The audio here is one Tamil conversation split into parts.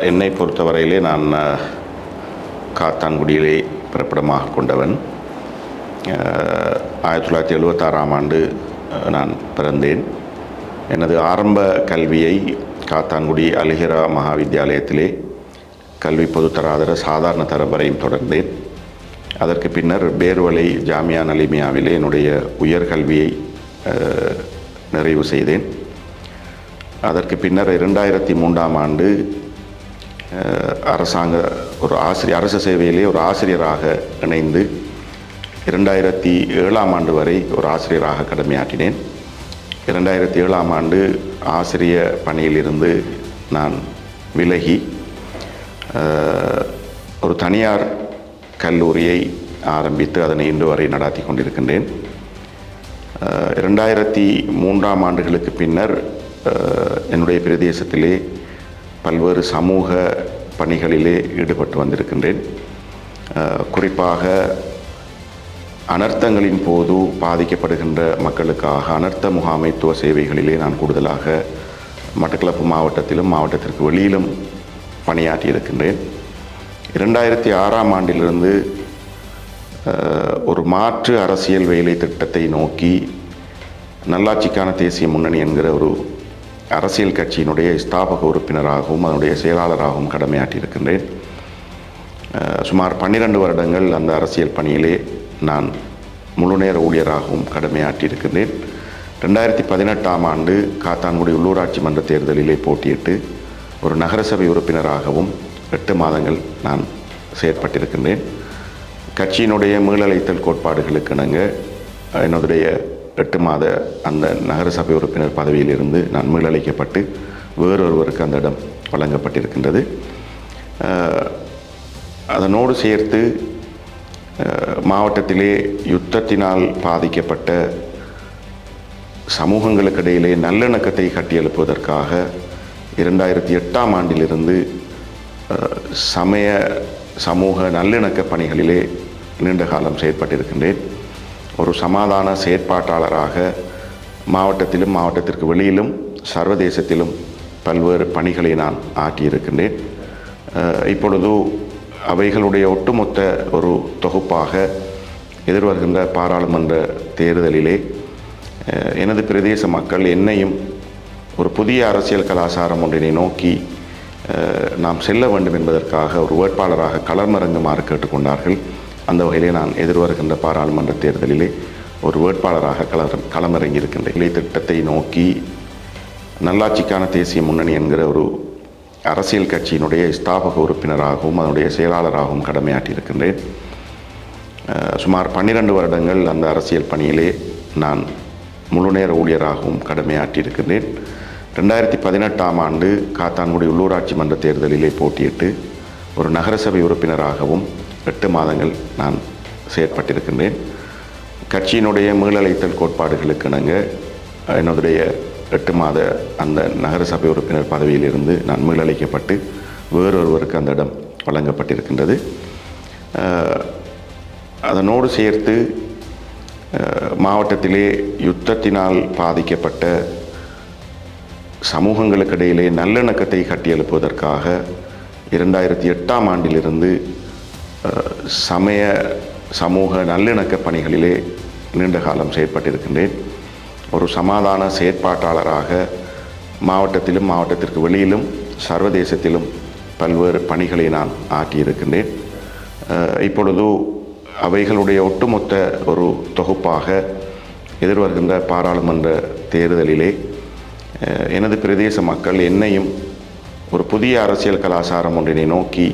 என்னை பொறுத்தவரையிலே நான் காத்தான்குடியிலே பிறப்பிடமாக கொண்டவன். 1976ஆம் ஆண்டு நான் பிறந்தேன். எனது ஆரம்ப கல்வியை காத்தான்குடி அலிஹிரா மகாவித்யாலயத்திலே கல்வி பொதுத்தராதர சாதாரண தரம் வரையும் தொடர்ந்தேன். அதற்கு பின்னர் பேர்வளை ஜாமியா நலிமியாவிலே என்னுடைய உயர்கல்வியை நிறைவு செய்தேன். அதற்கு பின்னர் 2003ஆம் ஆண்டு அரசு சேவையிலே ஒரு ஆசிரியராக இணைந்து 2007ஆம் ஆண்டு வரை ஒரு ஆசிரியராக கடமையாற்றினேன். 2007ஆம் ஆண்டு ஆசிரிய பணியிலிருந்து நான் விலகி ஒரு தனியார் கல்லூரியை ஆரம்பித்து அதனை இன்று வரை நடாத்தி கொண்டிருக்கின்றேன். 2003ஆம் ஆண்டுகளுக்கு பின்னர் என்னுடைய பிரதேசத்திலே பல்வேறு சமூக பணிகளிலே ஈடுபட்டு வந்திருக்கின்றேன். குறிப்பாக அனர்த்தங்களின் போது பாதிக்கப்படுகின்ற மக்களுக்காக அனர்த்த முகாமைத்துவ சேவைகளிலே நான் கூடுதலாக மட்டக்களப்பு மாவட்டத்திலும் மாவட்டத்திற்கு வெளியிலும் பணியாற்றி இருக்கின்றேன். 2006ஆம் ஆண்டிலிருந்து ஒரு மாற்று அரசியல் வேலை திட்டத்தை நோக்கி நல்லாட்சிக்கான தேசிய முன்னணி என்கிற ஒரு அரசியல் கட்சியினுடைய ஸ்தாபக உறுப்பினராகவும் அதனுடைய செயலாளராகவும் கடமையாற்றியிருக்கின்றேன். சுமார் 12 வருடங்கள் அந்த அரசியல் பணியிலே நான் முழுநேர ஊழியராகவும் கடமையாற்றியிருக்கின்றேன். 2018ஆம் ஆண்டு காத்தான்குடி உள்ளூராட்சி மன்ற தேர்தலிலே போட்டியிட்டு ஒரு நகரசபை உறுப்பினராகவும் 8 மாதங்கள் நான் செயற்பட்டிருக்கின்றேன். கட்சியினுடைய மீளழைத்தல் கோட்பாடுகளுக்கு இணங்க என்னுடைய 8 மாத அந்த நகரசபை உறுப்பினர் பதவியிலிருந்து நான் மீளழைக்கப்பட்டு வேறொருவருக்கு அந்த இடம் வழங்கப்பட்டிருக்கின்றது. அதனோடு சேர்த்து மாவட்டத்திலே யுத்தத்தினால் பாதிக்கப்பட்ட சமூகங்களுக்கு இடையிலே நல்லிணக்கத்தை கட்டியெழுப்புவதற்காக 2008ஆம் ஆண்டிலிருந்து சமூக நல்லிணக்க பணிகளிலே நீண்ட காலம் செயற்பட்டிருக்கின்றேன். ஒரு சமாதான செயற்பாட்டாளராக மாவட்டத்திலும் மாவட்டத்திற்கு வெளியிலும் சர்வதேசத்திலும் பல்வேறு பணிகளை நான் ஆற்றியிருக்கின்றேன். இப்பொழுது அவைகளுடைய ஒட்டுமொத்த ஒரு தொகுப்பாக எதிர்வருகின்ற பாராளுமன்ற தேர்தலிலே எனது பிரதேச மக்கள் என்னையும் ஒரு புதிய அரசியல் கலாச்சாரம் ஒன்றினை நோக்கி நாம் செல்ல வேண்டும் என்பதற்காக ஒரு வேட்பாளராக களமிறங்குமாறு கேட்டுக்கொண்டார்கள். அந்த வகையிலே நான் எதிர்வருகின்ற பாராளுமன்ற தேர்தலிலே ஒரு வேட்பாளராக களமிறங்கியிருக்கின்றேன். இலை திட்டத்தை நோக்கி நல்லாட்சிக்கான தேசிய முன்னணி என்கிற ஒரு அரசியல் கட்சியினுடைய ஸ்தாபக உறுப்பினராகவும் அதனுடைய செயலாளராகவும் கடமையாற்றியிருக்கின்றேன். சுமார் 12 வருடங்கள் அந்த அரசியல் பணியிலே நான் முழுநேர ஊழியராகவும் கடமையாற்றியிருக்கின்றேன். 2018ஆம் ஆண்டு காத்தான்குடி உள்ளூராட்சி மன்ற தேர்தலிலே போட்டியிட்டு ஒரு நகரசபை உறுப்பினராகவும் 8 மாதங்கள் நான் செயற்பட்டிருக்கின்றேன். கட்சியினுடைய மீளழைத்தல் கோட்பாடுகளுக்கு இணங்க என்னுடைய 8 மாத அந்த நகரசபை உறுப்பினர் பதவியிலிருந்து நான் மீளழைக்கப்பட்டு வேறொருவருக்கு அந்த இடம் வழங்கப்பட்டிருக்கின்றது. அதனோடு சேர்த்து மாவட்டத்திலே யுத்தத்தினால் பாதிக்கப்பட்ட சமூகங்களுக்கு இடையிலே நல்லிணக்கத்தை கட்டியெழுப்புவதற்காக 2008ஆம் ஆண்டிலிருந்து சமூக நல்லிணக்க பணிகளிலே நீண்ட காலம் செயற்பட்டிருக்கின்றேன். ஒரு சமாதான செயற்பாட்டாளராக மாவட்டத்திலும் மாவட்டத்திற்கு வெளியிலும் சர்வதேசத்திலும் பல்வேறு பணிகளை நான் ஆற்றியிருக்கின்றேன். இப்பொழுது அவைகளுடைய ஒட்டுமொத்த ஒரு தொகுப்பாக எதிர்வருகின்ற பாராளுமன்ற தேர்தலிலே எனது பிரதேச மக்கள் என்னையும் ஒரு புதிய அரசியல் கலாச்சாரம் ஒன்றினை நோக்கி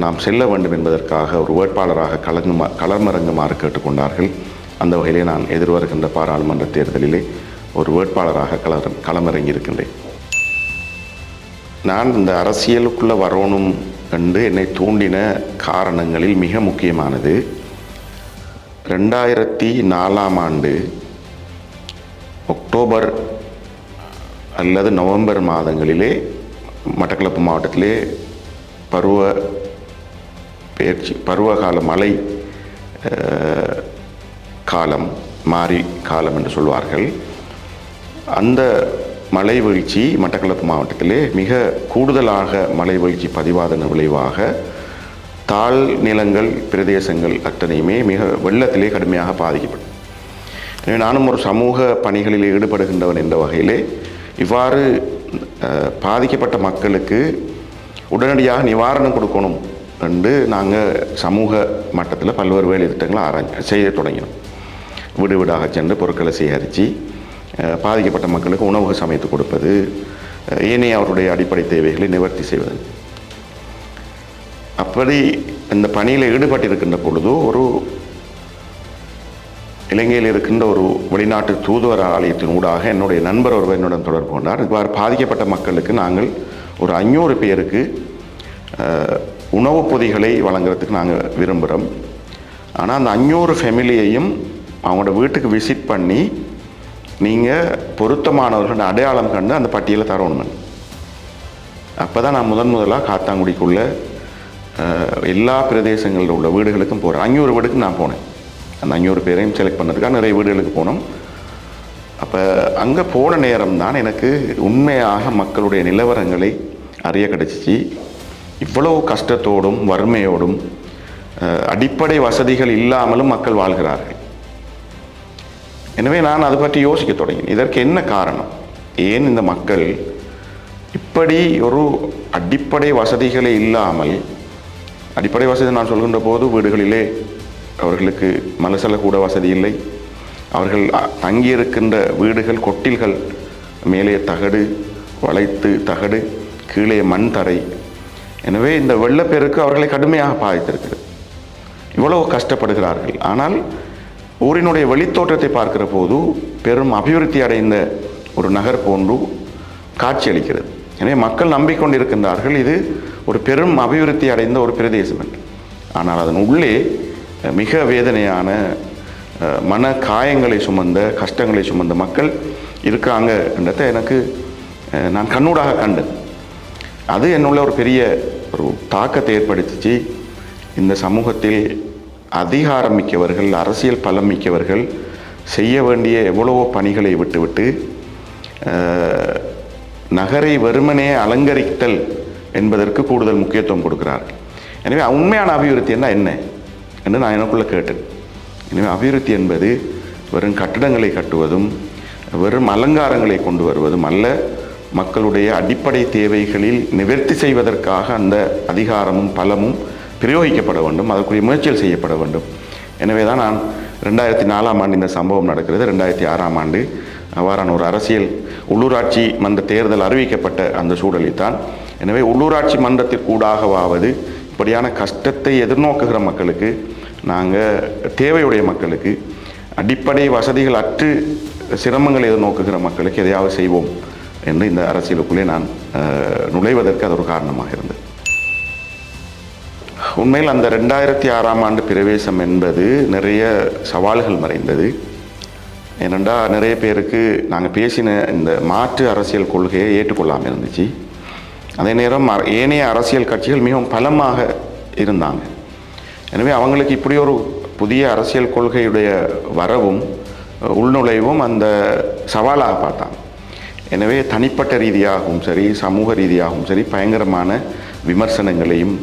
நாம் செல்ல வேண்டும் என்பதற்காக ஒரு வேட்பாளராக களமிறங்குமாறு கேட்டுக்கொண்டார்கள். அந்த வகையிலே நான் எதிர்வருகின்ற பாராளுமன்ற தேர்தலிலே ஒரு வேட்பாளராக களமிறங்கியிருக்கின்றேன். நான் இந்த அரசியலுக்குள்ளே வரணும் என்று என்னை தூண்டின காரணங்களில் மிக முக்கியமானது 2004ஆம் ஆண்டு அக்டோபர் அல்லது நவம்பர் மாதங்களிலே மட்டக்களப்பு மாவட்டத்திலே பருவகால மழை காலம் மாறி காலம் என்று சொல்வார்கள். அந்த மழை வீழ்ச்சி மட்டக்களப்பு மாவட்டத்திலே மிக கூடுதலாக மழை வீழ்ச்சி பதிவாதன விளைவாக தாழ் நிலங்கள் பிரதேசங்கள் அத்தனையுமே மிக வெள்ளத்திலே கடுமையாக பாதிக்கப்படும். எனவே நானும் ஒரு சமூக பணிகளில் ஈடுபடுகின்றவன் என்ற வகையிலே இவ்வாறு பாதிக்கப்பட்ட மக்களுக்கு உடனடியாக நிவாரணம் கொடுக்கணும் என்று நாங்கள் சமூக மட்டத்தில் பல்வேறு வேலை திட்டங்களை செய்ய தொடங்கினோம். வீடு வீடாக சென்று பொருட்களை சேகரித்து பாதிக்கப்பட்ட மக்களுக்கு உணவு சமைத்து கொடுப்பது, ஏனைய அவருடைய அடிப்படை தேவைகளை நிவர்த்தி செய்வது. அப்படி இந்த பணியில் ஈடுபட்டிருக்கின்ற பொழுது ஒரு இலங்கையில் இருக்கின்ற ஒரு வெளிநாட்டு தூதுவர் ஆலயத்தின் ஊடாக என்னுடைய நண்பர் ஒருவர் என்னுடன் தொடர்பு கொண்டார். இவ்வாறு பாதிக்கப்பட்ட மக்களுக்கு நாங்கள் ஒரு 500 பேருக்கு உணவுப் பொதிகளை வழங்குறதுக்கு நாங்கள் விரும்புகிறோம். ஆனால் அந்த 500 ஃபேமிலியையும் அவங்களோட வீட்டுக்கு விசிட் பண்ணி நீங்கள் பொருத்தமானவர்கள் அடையாளம் கண்டு அந்த பட்டியலை தரணும். அப்போ தான் நான் முதலாக காத்தாங்குடிக்குள்ள எல்லா பிரதேசங்களில் உள்ள வீடுகளுக்கும் போகிறேன். 500 வீடுக்கு நான் போனேன். அந்த 500 பேரையும் செலக்ட் பண்ணதுக்காக நிறைய வீடுகளுக்கு போனோம். அப்போ அங்கே போன நேரம் தான் எனக்கு உண்மையாக மக்களுடைய நிலவரங்களை அறிய கிடைச்சிச்சு. இவ்வளவு கஷ்டத்தோடும் வறுமையோடும் அடிப்படை வசதிகள் இல்லாமலும் மக்கள் வாழ்கிறார்கள். எனவே நான் அதை பற்றி யோசிக்க தொடங்கினேன். இதற்கு என்ன காரணம்? ஏன் இந்த மக்கள் இப்படி ஒரு அடிப்படை வசதிகளே இல்லாமல், அடிப்படை வசதி நான் சொல்கின்ற போது வீடுகளிலே அவர்களுக்கு மலசல கூட வசதி இல்லை. அவர்கள் தங்கியிருக்கின்ற வீடுகள் கொட்டில்கள், மேலே தகடு, வளைத்து தகடு, கீழே மண் தரை. எனவே இந்த வெள்ளப்பெருக்கு அவர்களை கடுமையாக பாதித்திருக்கிறது. இவ்வளவு கஷ்டப்படுகிறார்கள். ஆனால் ஊரினுடைய வெளித்தோற்றத்தை பார்க்கிற போது பெரும் அபிவிருத்தி அடைந்த ஒரு நகர் போன்று காட்சியளிக்கிறது. எனவே மக்கள் நம்பிக்கொண்டிருக்கின்றார்கள் இது ஒரு பெரும் அபிவிருத்தி அடைந்த ஒரு பிரதேசம் என்று. ஆனால் அதன் உள்ளே மிக வேதனையான மன காயங்களை சுமந்த, கஷ்டங்களை சுமந்த மக்கள் இருக்காங்க என்றதை எனக்கு நான் கண்ணூடாக கண்டேன். அது என்னுள்ள ஒரு பெரிய ஒரு தாக்கத்தை ஏற்படுத்திச்சு. இந்த சமூகத்தில் அதிகாரம் மிக்கவர்கள், அரசியல் பலம் மிக்கவர்கள் செய்ய வேண்டிய எவ்வளவோ பணிகளை விட்டுவிட்டு நகரை வெறுமனே அலங்கரித்தல் என்பதற்கு கூடுதல் முக்கியத்துவம் கொடுக்கிறார்கள். எனவே உண்மையான அபிவிருத்தி என்ன என்று நான் எனக்குள்ளே கேட்டேன். எனவே அபிவிருத்தி என்பது வெறும் கட்டிடங்களை கட்டுவதும் வெறும் அலங்காரங்களை கொண்டு வருவதும் அல்ல. மக்களுடைய அடிப்படை தேவைகளில் நிவர்த்தி செய்வதற்காக அந்த அதிகாரமும் பலமும் பிரயோகிக்கப்பட வேண்டும், அதற்குரிய முயற்சிகள் செய்யப்பட வேண்டும். எனவே தான் நான் 2004ஆம் ஆண்டு இந்த சம்பவம் நடக்கிறது. 2006ஆம் ஆண்டு அவ்வாறான ஒரு அரசியல் உள்ளூராட்சி மன்ற தேர்தல் அறிவிக்கப்பட்ட அந்த சூழலில் தான். எனவே உள்ளூராட்சி மன்றத்திற்கூடாகவாவது இப்படியான கஷ்டத்தை எதிர்நோக்குகிற மக்களுக்கு, நாங்கள் தேவையுடைய மக்களுக்கு, அடிப்படை வசதிகள் அற்று சிரமங்களை எதிர்நோக்குகிற மக்களுக்கு எதையாவது செய்வோம் என்று இந்த அரசியலுக்குள்ளே நான் நுழைவதற்கு அது ஒரு காரணமாக இருந்தது. உண்மையில் அந்த 2006ஆம் ஆண்டு பிரவேசம் என்பது நிறைய சவால்கள் மறைந்தது. ஏனென்றால் நிறைய பேருக்கு நாங்கள் பேசின இந்த மாற்று அரசியல் கொள்கையை ஏற்றுக்கொள்ளாமல் இருந்துச்சு. அதே நேரம் ஏனைய அரசியல் கட்சிகள் மிகவும் பலமாக இருந்தாங்க. எனவே அவங்களுக்கு இப்படி ஒரு புதிய அரசியல் கொள்கையுடைய வரவும் உள்நுழைவும் அந்த சவாலாக பார்த்தாங்க. எனவே தனிப்பட்ட ரீதியாகவும் சரி, சமூக ரீதியாகவும் சரி, பயங்கரமான விமர்சனங்களையும்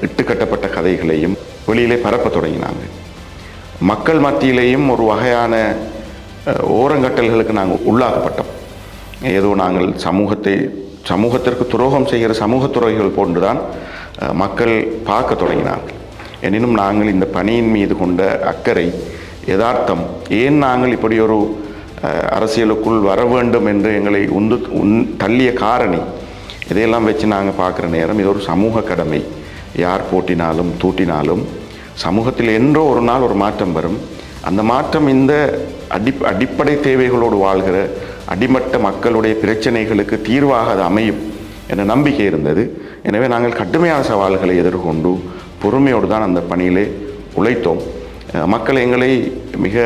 இட்டுக்கட்டப்பட்ட கதைகளையும் வெளியிலே பரப்ப தொடங்கினாங்க. மக்கள் மத்தியிலேயும் ஒரு வகையான ஓரங்கட்டல்களுக்கு நாங்கள் உள்ளாக்கப்பட்டோம். ஏதோ நாங்கள் சமூகத்திற்கு துரோகம் செய்கிற சமூக துரோகிகள் போன்றுதான் மக்கள் பார்க்க தொடங்கினார்கள். எனினும் நாங்கள் இந்த பணியின் மீது கொண்ட அக்கறை, யதார்த்தம், ஏன் நாங்கள் இப்படி ஒரு அரசியலுக்குள் வர வேண்டும் என்று எங்களை தள்ளிய காரணி, இதையெல்லாம் வச்சு நாங்கள் பார்க்குற நேரம் இது ஒரு சமூக கடமை. யார் போட்டினாலும் தூட்டினாலும் சமூகத்தில் என்றோ ஒரு நாள் ஒரு மாற்றம் வரும். அந்த மாற்றம் இந்த அடிப்படை தேவைகளோடு வாழ்கிற அடிமட்ட மக்களுடைய பிரச்சனைகளுக்கு தீர்வாக அது அமையும் என்ற நம்பிக்கை இருந்தது. எனவே நாங்கள் கடுமையான சவால்களை எதிர்கொண்டு பொறுமையோடு தான் அந்த பணியிலே உழைத்தோம். மக்கள் எங்களை மிக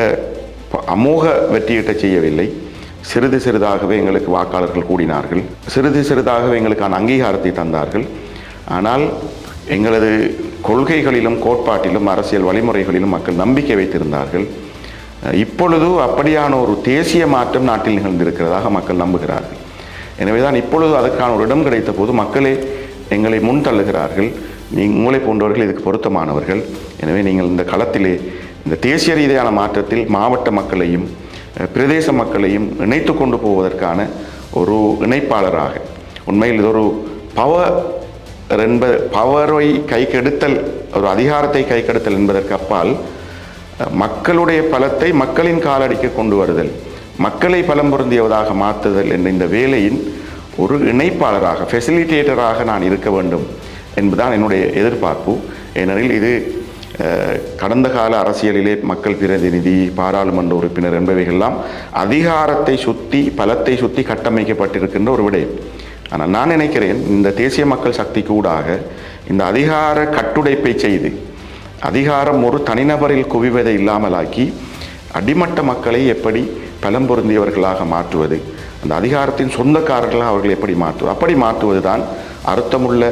அமோக வெற்றியிட்ட செய்யவில்லை. சிறிது சிறிதாகவே எங்களுக்கு வாக்காளர்கள் கூடினார்கள். சிறிது சிறிதாகவே எங்களுக்கான அங்கீகாரத்தை தந்தார்கள். ஆனால் எங்களது கொள்கைகளிலும் கோட்பாட்டிலும் அரசியல் வழிமுறைகளிலும் மக்கள் நம்பிக்கை வைத்திருந்தார்கள். இப்பொழுது அப்படியான ஒரு தேசிய மாற்றம் நாட்டில் நிகழ்ந்திருக்கிறதாக மக்கள் நம்புகிறார்கள். எனவே தான் இப்பொழுது அதற்கான ஒரு இடம் கிடைத்த போது மக்களே எங்களை முன் தள்ளுகிறார்கள். உங்களை போன்றவர்கள் இதுக்கு பொருத்தமானவர்கள். எனவே நீங்கள் இந்த களத்திலே இந்த தேசிய ரீதியான மாற்றத்தில் மாவட்ட மக்களையும் பிரதேச மக்களையும் இணைத்து கொண்டு போவதற்கான ஒரு இணைப்பாளராக, உண்மையில் இது ஒரு பவரை கைக்கெடுத்தல், ஒரு அதிகாரத்தை கைக்கெடுத்தல் என்பதற்கு அப்பால் மக்களுடைய பலத்தை மக்களின் காலடிக்கு கொண்டு வருதல், மக்களை பலம் பொருந்தியவதாக மாற்றுதல் என்ற இந்த வேலையின் ஒரு இணைப்பாளராக, ஃபெசிலிட்டேட்டராக நான் இருக்க வேண்டும் என்பதுதான் என்னுடைய எதிர்பார்ப்பு. ஏனெனில் இது கடந்த கால அரசியலிலே மக்கள் பிரதிநிதி, பாராளுமன்ற உறுப்பினர் என்பவைகள்லாம் அதிகாரத்தை சுற்றி, பலத்தை சுற்றி கட்டமைக்கப்பட்டிருக்கின்ற ஒரு விடயம். ஆனால் நான் நினைக்கிறேன் இந்த தேசிய மக்கள் சக்திக்கு ஊடாக இந்த அதிகார கட்டுடைப்பை செய்து, அதிகாரம் ஒரு தனிநபரில் குவிவதை இல்லாமலாக்கி அடிமட்ட மக்களை எப்படி பலம் பொருந்தியவர்களாக மாற்றுவது, அந்த அதிகாரத்தின் சொந்தக்காரர்களாக அவர்கள் எப்படி மாற்றுவது, அப்படி மாற்றுவது தான் அர்த்தமுள்ள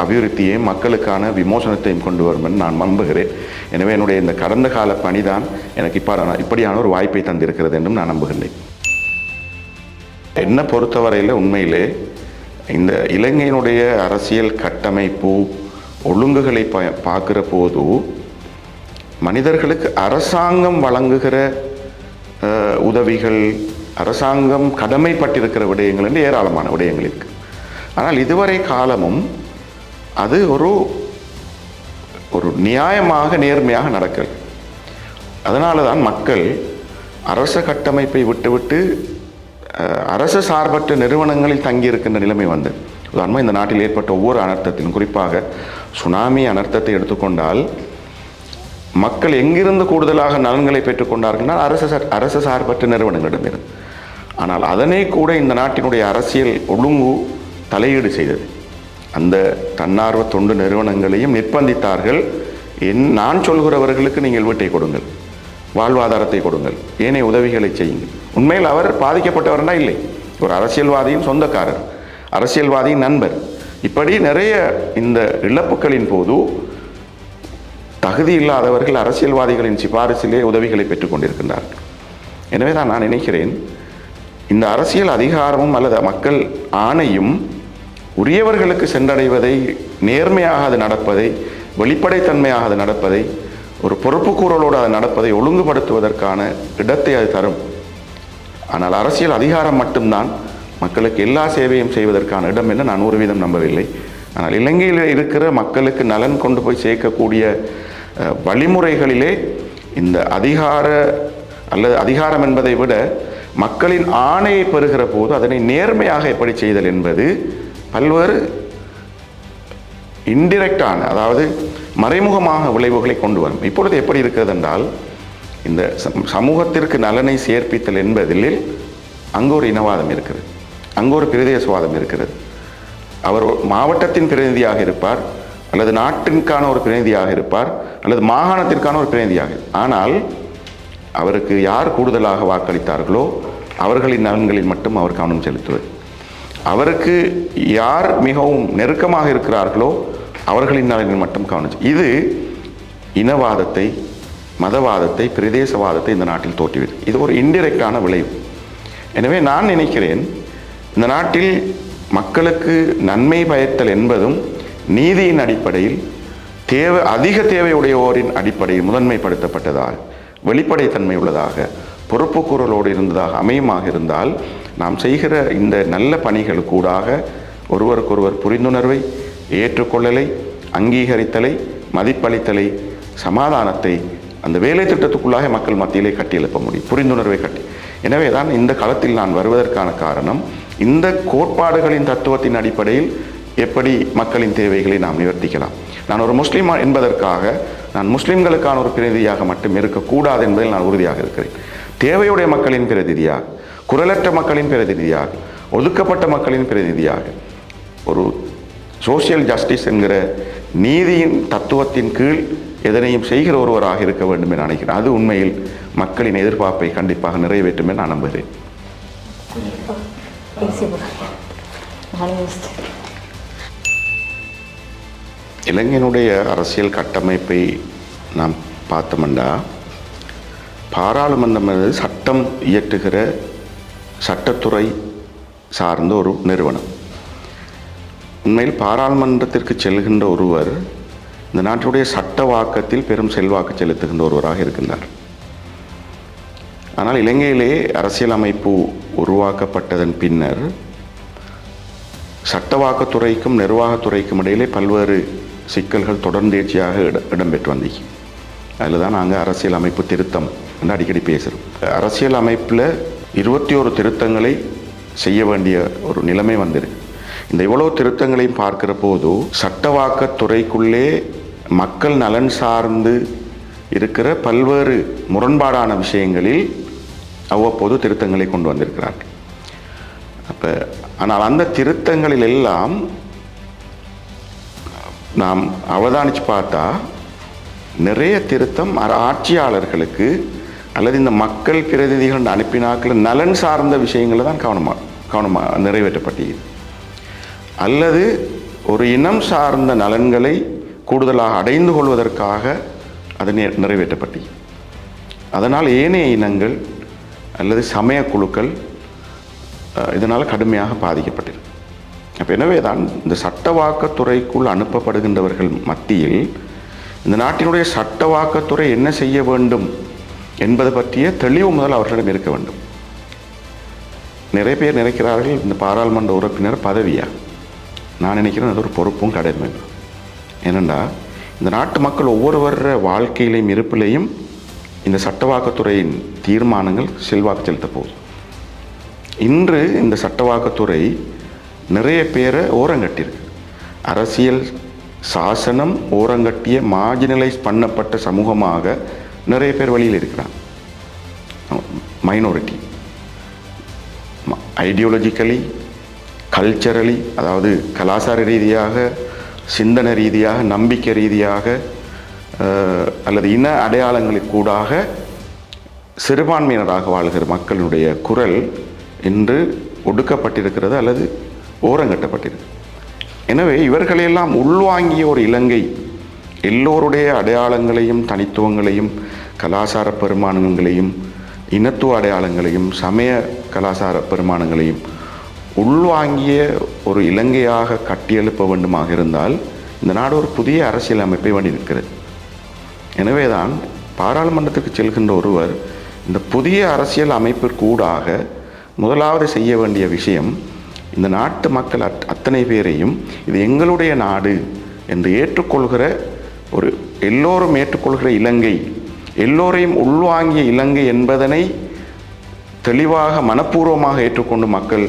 அபிவிருத்தியையும் மக்களுக்கான விமோசனத்தையும் கொண்டு வரும் என்று நான் நம்புகிறேன். எனவே என்னுடைய இந்த கடந்த கால பணிதான் எனக்கு இப்படியான ஒரு வாய்ப்பை தந்திருக்கிறது என்றும் நான் நம்புகின்றேன். என்னை பொறுத்தவரையில் உண்மையிலே இந்த இலங்கையினுடைய அரசியல் கட்டமைப்பு ஒழுங்குகளை பார்க்குற போது மனிதர்களுக்கு அரசாங்கம் வழங்குகிற உதவிகள், அரசாங்கம் கடமைப்பட்டிருக்கிற விடயங்கள் என்று ஏராளமான விடயங்கள் இருக்கு. ஆனால் இதுவரை காலமும் அது ஒரு நியாயமாக நேர்மையாக நடக்கல். அதனால தான் மக்கள் அரச கட்டமைப்பை விட்டுவிட்டு அரசு சார்பற்ற நிறுவனங்களில் தங்கியிருக்கின்ற நிலைமை வந்தது. உதாரணமாக இந்த நாட்டில் ஏற்பட்ட ஒவ்வொரு அனர்த்தத்திலும், குறிப்பாக சுனாமி அனர்த்தத்தை எடுத்துக்கொண்டால் மக்கள் எங்கிருந்து கூடுதலாக நலன்களை பெற்றுக்கொண்டார்கள்னால் அரசு சார்பற்ற நிறுவனங்களிடமிருந்து. ஆனால் அதனை கூட இந்த நாட்டினுடைய அரசியல் ஒழுங்கு தலையீடு செய்தது. அந்த தன்னார்வ தொண்டு நிறுவனங்களையும் நிர்பந்தித்தார்கள். நான் சொல்கிறவர்களுக்கு நீங்கள் வீட்டை கொடுங்கள், வாழ்வாதாரத்தை கொடுங்கள், ஏனைய உதவிகளை செய்யுங்கள். உண்மையில் அவர் பாதிக்கப்பட்டவர்னா இல்லை, ஒரு அரசியல்வாதியின் சொந்தக்காரர், அரசியல்வாதியின் நண்பர். இப்படி நிறைய இந்த இழப்புகளின் போது தகுதி இல்லாதவர்கள் அரசியல்வாதிகளின் சிபாரிசிலே உதவிகளை பெற்றுக்கொண்டிருக்கின்றார்கள். எனவே தான் நான் நினைக்கிறேன் இந்த அரசியல் அதிகாரமும் அல்லது மக்கள் ஆணையும் உரியவர்களுக்கு சென்றடைவதை, நேர்மையாக அது நடப்பதை, வெளிப்படைத்தன்மையாக அது நடப்பதை, ஒரு பொறுப்புக்கூறலோடு அது நடப்பதை ஒழுங்குபடுத்துவதற்கான இடத்தை அது தரும். ஆனால் அரசியல் அதிகாரம் மட்டும்தான் மக்களுக்கு எல்லா சேவையும் செய்வதற்கான இடம் என்று நான் 100% நம்பவில்லை. ஆனால் இலங்கையில் இருக்கிற மக்களுக்கு நலன் கொண்டு போய் சேர்க்கக்கூடிய வழிமுறைகளிலே இந்த அதிகாரம் என்பதை விட மக்களின் ஆணையை பெறுகிற போது அதனை நேர்மையாக எப்படி செய்தல் என்பது பல்வேறு இன்டிரெக்டான, அதாவது மறைமுகமாக விளைவுகளை கொண்டு வரும். இப்பொழுது எப்படி இருக்கிறது என்றால், இந்த சமூகத்திற்கு நலனை சேர்ப்பித்தல் என்பதில் அங்கு ஒரு இனவாதம் இருக்கிறது, அங்கு ஒரு பிரதேசவாதம் இருக்கிறது. அவர் மாவட்டத்தின் பிரதிநிதியாக இருப்பார், அல்லது நாட்டிற்கான ஒரு பிரதிநிதியாக இருப்பார், அல்லது மாகாணத்திற்கான ஒரு பிரதிநிதியாக. ஆனால் அவருக்கு யார் கூடுதலாக வாக்களித்தார்களோ அவர்களின் நலன்களில் மட்டும் அவர் கவனம் செலுத்துவது, அவருக்கு யார் மிகவும் நெருக்கமாக இருக்கிறார்களோ அவர்களின் நலனில் மட்டும் கவனம். இது இனவாதத்தை, மதவாதத்தை, பிரதேசவாதத்தை இந்த நாட்டில் தோற்றுவிது. இது ஒரு இன்டிரெக்டான விளைவு. எனவே நான் நினைக்கிறேன் இந்த நாட்டில் மக்களுக்கு நன்மை பயத்தல் என்பதும் நீதியின் அடிப்படையில் அதிக தேவையுடையோரின் அடிப்படையில் முதன்மைப்படுத்தப்பட்டதாக, வெளிப்படைத்தன்மை உள்ளதாக, பொறுப்புக்கூறலோடு இருந்ததாக அமையுமாக இருந்தால் நாம் செய்கிற இந்த நல்ல பணிகளுக்கூடாக ஒருவருக்கொருவர் புரிந்துணர்வை, ஏற்றுக்கொள்ளலை, அங்கீகரித்தலை, மதிப்பளித்தலை, சமாதானத்தை அந்த வேலை திட்டத்துக்குள்ளாக மக்கள் மத்தியிலே கட்டியெழுப்ப முடியும், புரிந்துணர்வை கட்டி. எனவே தான் இந்த களத்தில் நான் வருவதற்கான காரணம், இந்த கோட்பாடுகளின் தத்துவத்தின் அடிப்படையில் எப்படி மக்களின் தேவைகளை நாம் நிவர்த்திக்கலாம். நான் ஒரு முஸ்லீம் என்பதற்காக நான் முஸ்லீம்களுக்கான ஒரு பிரதிநிதியாக மட்டும் இருக்கக்கூடாது என்பதில் நான் உறுதியாக இருக்கிறேன். தேவையுடைய மக்களின் பிரதிநிதியாக, குரலற்ற மக்களின் பிரதிநிதியாக, ஒதுக்கப்பட்ட மக்களின் பிரதிநிதியாக, ஒரு சோசியல் ஜஸ்டிஸ் என்கிற நீதியின் தத்துவத்தின் கீழ் எதனையும் செய்கிற ஒருவராக இருக்க வேண்டும் என்று நினைக்கிறேன். அது உண்மையில் மக்களின் எதிர்பார்ப்பை கண்டிப்பாக நிறைவேற்றும் என்று நான் நம்புகிறேன். இலங்கையினுடைய அரசியல் கட்டமைப்பை நாம் பார்த்தோம்னா பாராளுமன்றம் என்பது சட்டம் இயற்றுகிற சட்டத்துறை சார்ந்த ஒரு நிறுவனம். உண்மையில் பாராளுமன்றத்திற்கு செல்கின்ற ஒருவர் இந்த நாட்டினுடைய சட்டவாக்கத்தில் பெரும் செல்வாக்கு செலுத்துகின்ற ஒருவராக இருக்கின்றார். ஆனால் இலங்கையிலே அரசியலமைப்பு உருவாக்கப்பட்டதன் பின்னர் சட்டவாக்கத்துறைக்கும் நிர்வாகத்துறைக்கும் இடையிலே பல்வேறு சிக்கல்கள் தொடர்ந்தேர்ச்சியாக இடம்பெற்று வந்தீங்க. அதில் தான் நாங்கள் அரசியல் அமைப்பு திருத்தம் என்று அடிக்கடி பேசுகிறோம். அரசியல் அமைப்பில் 21 திருத்தங்களை செய்ய வேண்டிய ஒரு நிலைமை வந்திருக்கு. இந்த இவ்வளோ திருத்தங்களையும் பார்க்கிற போது சட்டவாக்கத்துறைக்குள்ளே மக்கள் நலன் சார்ந்து இருக்கிற பல்வேறு முரண்பாடான விஷயங்களில் அவ்வப்போது திருத்தங்களை கொண்டு வந்திருக்கிறார்கள். ஆனால் அந்த திருத்தங்களில் எல்லாம் நாம் அவதானித்து பார்த்தா நிறைய திருத்தம் ஆட்சியாளர்களுக்கு அல்லது இந்த மக்கள் பிரதிநிதிகள் அனுப்பினாக்கள் நலன் சார்ந்த விஷயங்களை தான் கவனமாக நிறைவேற்றப்பட்டது, அல்லது ஒரு இனம் சார்ந்த நலன்களை கூடுதலாக அடைந்து கொள்வதற்காக அது நிறைவேற்றப்பட்டது. அதனால் ஏனைய இனங்கள் அல்லது சமய குழுக்கள் இதனால் கடுமையாக பாதிக்கப்பட்டிருக்கு. அப்போ எனவே தான் இந்த சட்டவாக்கத்துறைக்குள் அனுப்பப்படுகின்றவர்கள் மத்தியில் இந்த நாட்டினுடைய சட்டவாக்கத்துறை என்ன செய்ய வேண்டும் என்பது பற்றிய தெளிவு முதல் அவர்களிடம் இருக்க வேண்டும். நிறைய பேர் நினைக்கிறார்கள் இந்த பாராளுமன்ற உறுப்பினர் பதவியா. நான் நினைக்கிறேன் அது ஒரு பொறுப்பும் கடமை. ஏனென்றா இந்த நாட்டு மக்கள் ஒவ்வொருவர் வாழ்க்கையிலையும் இருப்பிலையும் இந்த சட்டவாக்கத்துறையின் தீர்மானங்கள் செல்வாக்கு செலுத்த போகுது. இன்று இந்த சட்டவாக்கத்துறை நிறைய பேரை ஓரங்கட்டியிருக்கு. அரசியல் சாசனம் ஓரங்கட்டிய மார்ஜினலைஸ் பண்ணப்பட்ட சமூகமாக நிறைய பேர் வெளியில் இருக்கிறாங்க. மைனாரிட்டி ஐடியாலஜிக்கலி, கல்ச்சரலி, அதாவது கலாச்சார ரீதியாக, சிந்தனை ரீதியாக, நம்பிக்கை ரீதியாக அல்லது இன அடையாளங்களுக்கூடாக சிறுபான்மையினராக வாழ்கிற மக்களுடைய குரல் இன்று ஒடுக்கப்பட்டிருக்கிறது அல்லது ஓரங்கட்டப்பட்டிருக்கு. எனவே இவர்களையெல்லாம் உள்வாங்கிய ஒரு இலங்கை எல்லோருடைய அடையாளங்களையும் தனித்துவங்களையும் கலாச்சார பெருமானங்களையும் இனத்துவ அடையாளங்களையும் சமய கலாச்சார பெருமானங்களையும் உள்வாங்கிய ஒரு இலங்கையாக கட்டியெழுப்ப வேண்டுமாக இருந்தால் இந்த நாடு ஒரு புதிய அரசியல் அமைப்பை வேண்டியிருக்கிறது. எனவே தான் பாராளுமன்றத்துக்கு செல்கின்ற ஒருவர் இந்த புதிய அரசியல் அமைப்பிற்கூடாக முதலாவது செய்ய வேண்டிய விஷயம் இந்த நாட்டு மக்கள் அத்தனை பேரையும் இது எங்களுடைய நாடு என்று ஏற்றுக்கொள்கிற ஒரு எல்லோரும் ஏற்றுக்கொள்கிற இலங்கை, எல்லோரையும் உள்வாங்கிய இலங்கை என்பதனை தெளிவாக மனப்பூர்வமாக ஏற்றுக்கொண்டு மக்கள்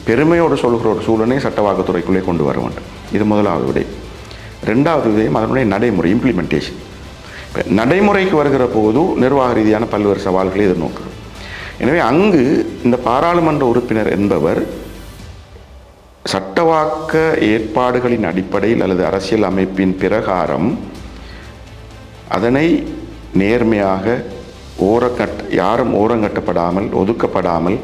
பெருமையோடு சொல்கிற ஒரு சூழலை சட்டவாக்கத்துறைக்குள்ளே கொண்டு வர வேண்டும். இது முதலாவது விடை. ரெண்டாவது விடயம் அதனுடைய நடைமுறை, இம்ப்ளிமெண்டேஷன். நடைமுறைக்கு வருகிற போது நிர்வாக ரீதியான பல்வேறு சவால்களை எதிர்நோக்குறோம். எனவே அங்கு இந்த பாராளுமன்ற உறுப்பினர் என்பவர் சட்டவாக்க ஏற்பாடுகளின் அடிப்படையில் அல்லது அரசியல் அமைப்பின் பிரகாரம் அதனை நேர்மையாக யாரும் ஓரங்கட்டப்படாமல், ஒதுக்கப்படாமல்,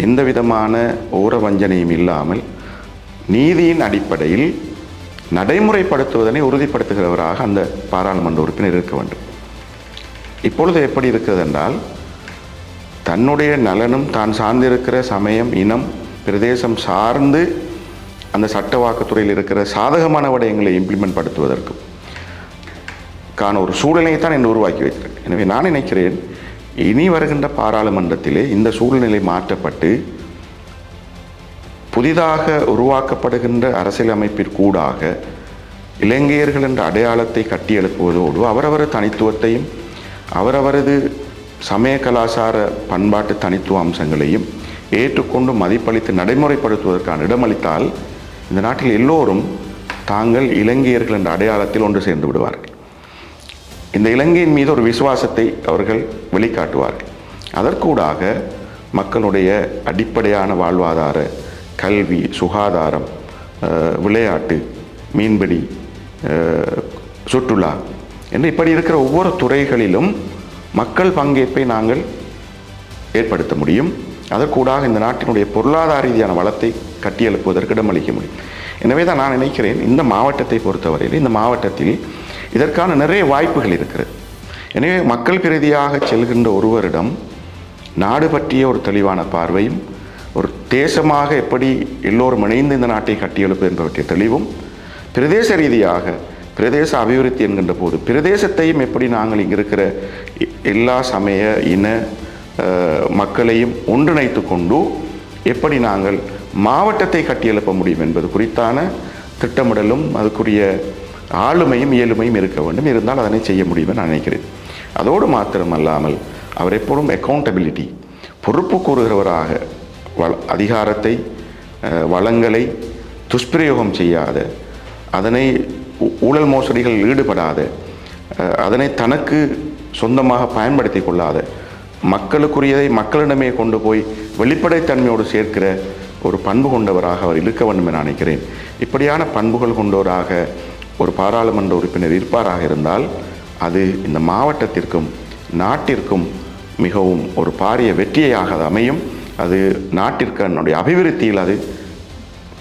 எந்த விதமான ஓரவஞ்சனையும் இல்லாமல் நீதியின் அடிப்படையில் நடைமுறைப்படுத்துவதனை உறுதிப்படுத்துகிறவராக அந்த பாராளுமன்ற உறுப்பினர் இருக்க வேண்டும். இப்பொழுது எப்படி இருக்கிறது என்றால் தன்னுடைய நலனும் தான் சார்ந்திருக்கிற சமயம், இனம், பிரதேசம் சார்ந்து அந்த சட்டவாக்கத்துறையில் இருக்கிற சாதகமான விடயங்களை இம்ப்ளிமெண்ட் படுத்துவதற்கும் ஒரு சூழ்நிலையை தான் என்று உருவாக்கி வைத்திருக்கு. எனவே நான் நினைக்கிறேன் இனி வருகின்ற பாராளுமன்றத்திலே இந்த சூழ்நிலை மாற்றப்பட்டு புதிதாக உருவாக்கப்படுகின்ற அரசியல் அமைப்பிற்கூடாக இலங்கையர்கள் என்ற அடையாளத்தை கட்டியெழுப்புவதோடு அவரவர் தனித்துவத்தையும் அவரவரது சமய கலாச்சார பண்பாட்டு தனித்துவ அம்சங்களையும் ஏற்றுக்கொண்டு மதிப்பளித்து நடைமுறைப்படுத்துவதற்கான இடமளித்தால் இந்த நாட்டில் எல்லோரும் தாங்கள் இலங்கையர்கள் என்ற அடையாளத்தில் ஒன்று சேர்ந்து விடுவார்கள். இந்த இலங்கையின் மீது ஒரு விசுவாசத்தை அவர்கள் வெளிக்காட்டுவார்கள். அதற்கூடாக மக்களுடைய அடிப்படையான வாழ்வாதார, கல்வி, சுகாதாரம், விளையாட்டு, மீன்பிடி, சுற்றுலா என்று இப்படி இருக்கிற ஒவ்வொரு துறைகளிலும் மக்கள் பங்கேற்பை நாங்கள் ஏற்படுத்த முடியும். அதற்கூடாக இந்த நாட்டினுடைய பொருளாதார ரீதியான வளத்தை கட்டியெழுப்புவதற்கு இடமளிக்க முடியும். எனவே தான் நான் நினைக்கிறேன் இந்த மாவட்டத்தை பொறுத்தவரையில் இந்த மாவட்டத்தில் இதற்கான நிறைய வாய்ப்புகள் இருக்கிறது. எனவே மக்கள் பிரதியாக செல்கின்ற ஒருவரிடம் நாடு பற்றிய ஒரு தெளிவான பார்வையும், ஒரு தேசமாக எப்படி எல்லோரும் இணைந்து இந்த நாட்டை கட்டியெழுப்பது என்பவற்றை தெளிவும், பிரதேச ரீதியாக பிரதேச அபிவிருத்தி என்கின்ற போது பிரதேசத்தையும் எப்படி நாங்கள் இங்கே இருக்கிற எல்லா சமய இன மக்களையும் ஒன்றிணைத்து கொண்டு எப்படி நாங்கள் மாவட்டத்தை கட்டியெழுப்ப முடியும் என்பது குறித்தான திட்டமிடலும் அதுக்குரிய ஆளுமையும் இயலுமையும் இருக்க வேண்டும். இருந்தால் அதனை செய்ய முடியும் நான் நினைக்கிறேன். அதோடு மாத்திரமல்லாமல் அவர் எப்போதும் அக்கௌண்டபிலிட்டி, பொறுப்பு கூறுகிறவராக அதிகாரத்தை வளங்களை துஷ்பிரயோகம் செய்யாத, அதனை ஊழல் மோசடிகளில் ஈடுபடாத, அதனை தனக்கு சொந்தமாக பயன்படுத்தி கொள்ளாத, மக்களுக்குரியதை மக்களிடமே கொண்டு போய் வெளிப்படைத்தன்மையோடு சேர்க்கிற ஒரு பண்பு கொண்டவராக அவர் இருக்க வேண்டும் என நினைக்கிறேன். இப்படியான பண்புகள் கொண்டவராக ஒரு பாராளுமன்ற உறுப்பினர் இருப்பாராக இருந்தால் அது இந்த மாவட்டத்திற்கும் நாட்டிற்கும் மிகவும் ஒரு பாரிய வெற்றியாக அது அமையும். அது நாட்டிற்கு என்னுடைய அபிவிருத்தியில் அது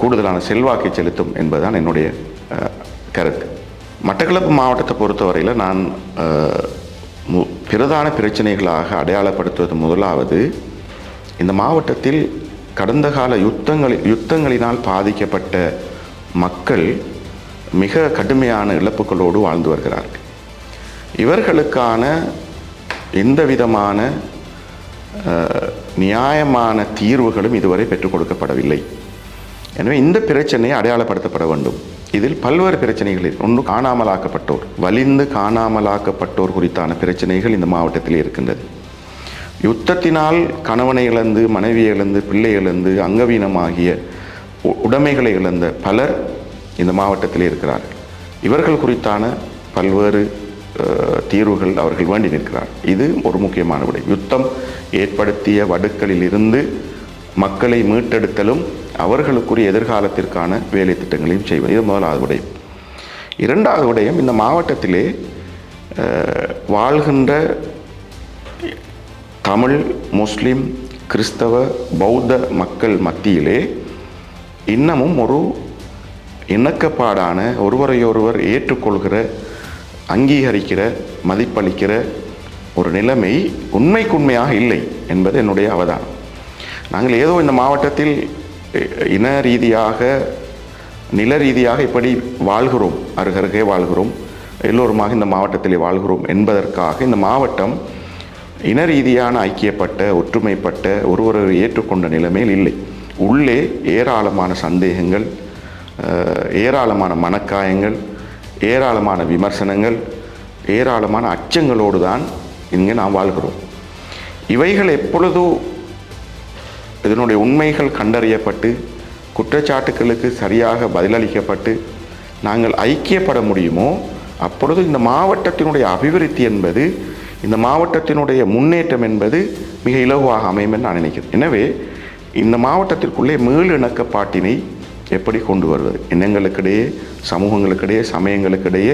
கூடுதலான செல்வாக்கை செலுத்தும் என்பதுதான் என்னுடைய கருத்து. மட்டக்களப்பு மாவட்டத்தை பொறுத்தவரையில் நான் பிரதான பிரச்சனைகளாக அடையாளப்படுத்துவது முதலாவது, இந்த மாவட்டத்தில் கடந்த கால யுத்தங்களினால் பாதிக்கப்பட்ட மக்கள் மிக கடுமையான இழப்புகளோடு வாழ்ந்து வருகிறார்கள். இவர்களுக்கான எந்த விதமான நியாயமான தீர்வுகளும் இதுவரை பெற்றுக் கொடுக்கப்படவில்லை. எனவே இந்த பிரச்சனை அடையாளப்படுத்தப்பட வேண்டும். இதில் பல்வேறு பிரச்சனைகள், ஒன்று காணாமலாக்கப்பட்டோர், வலிந்து காணாமலாக்கப்பட்டோர் குறித்தான பிரச்சனைகள் இந்த மாவட்டத்தில் இருக்கின்றது. யுத்தத்தினால் கணவனை இழந்து, மனைவியை இழந்து, பிள்ளை இழந்து, அங்கவீனமாகிய உடைமைகளை இழந்த பலர் இந்த மாவட்டத்தில் இருக்கிறார்கள். இவர்கள் குறித்தான பல்வேறு தீர்வுகள் அவர்கள் வேண்டி நிற்கிறார். இது ஒரு முக்கியமான விடை. யுத்தம் ஏற்படுத்திய வடுக்களில் இருந்து மக்களை மீட்டெடுத்தலும் அவர்களுக்குரிய எதிர்காலத்திற்கான வேலை திட்டங்களையும் செய்வது, இது முதலாவது விடயம். இரண்டாவது விடயம், இந்த மாவட்டத்திலே வாழ்கின்ற தமிழ், முஸ்லிம், கிறிஸ்தவ, பௌத்த மக்கள் மத்தியிலே இன்னமும் ஒரு இணக்கப்பாடான, ஒருவரையொருவர் ஏற்றுக்கொள்கிற, அங்கீகரிக்கிற, மதிப்பளிக்கிற ஒரு நிலைமை உண்மைக்குண்மையாக இல்லை என்பது என்னுடைய அவதானம். நாங்கள் ஏதோ இந்த மாவட்டத்தில் இன ரீதியாக, நில ரீதியாக இப்படி வாழ்கிறோம், அருகருகே வாழ்கிறோம், எல்லோருமாக இந்த மாவட்டத்திலே வாழ்கிறோம் என்பதற்காக இந்த மாவட்டம் இன ரீதியான ஐக்கியப்பட்ட, ஒற்றுமைப்பட்ட, ஒருவரை ஏற்றுக்கொண்ட நிலைமையில் இல்லை. உள்ளே ஏராளமான சந்தேகங்கள், ஏராளமான மனக்காயங்கள், ஏராளமான விமர்சனங்கள், ஏராளமான அச்சங்களோடு தான் இங்கே நாம் வாழ்கிறோம். இவைகள் எப்பொழுது இதனுடைய உண்மைகள் கண்டறியப்பட்டு குற்றச்சாட்டுகளுக்கு சரியாக பதிலளிக்கப்பட்டு நாங்கள் ஐக்கியப்பட முடியுமோ அப்பொழுது இந்த மாவட்டத்தினுடைய அபிவிருத்தி என்பது, இந்த மாவட்டத்தினுடைய முன்னேற்றம் என்பது மிக இலகுவாக அமையும் என்று நான் நினைக்கிறேன். எனவே இந்த மாவட்டத்திற்குள்ளே மீள் இணக்கப்பாட்டினை எப்படி கொண்டு வருவது, இனங்களுக்கிடையே, சமூகங்களுக்கிடையே, சமயங்களுக்கிடையே,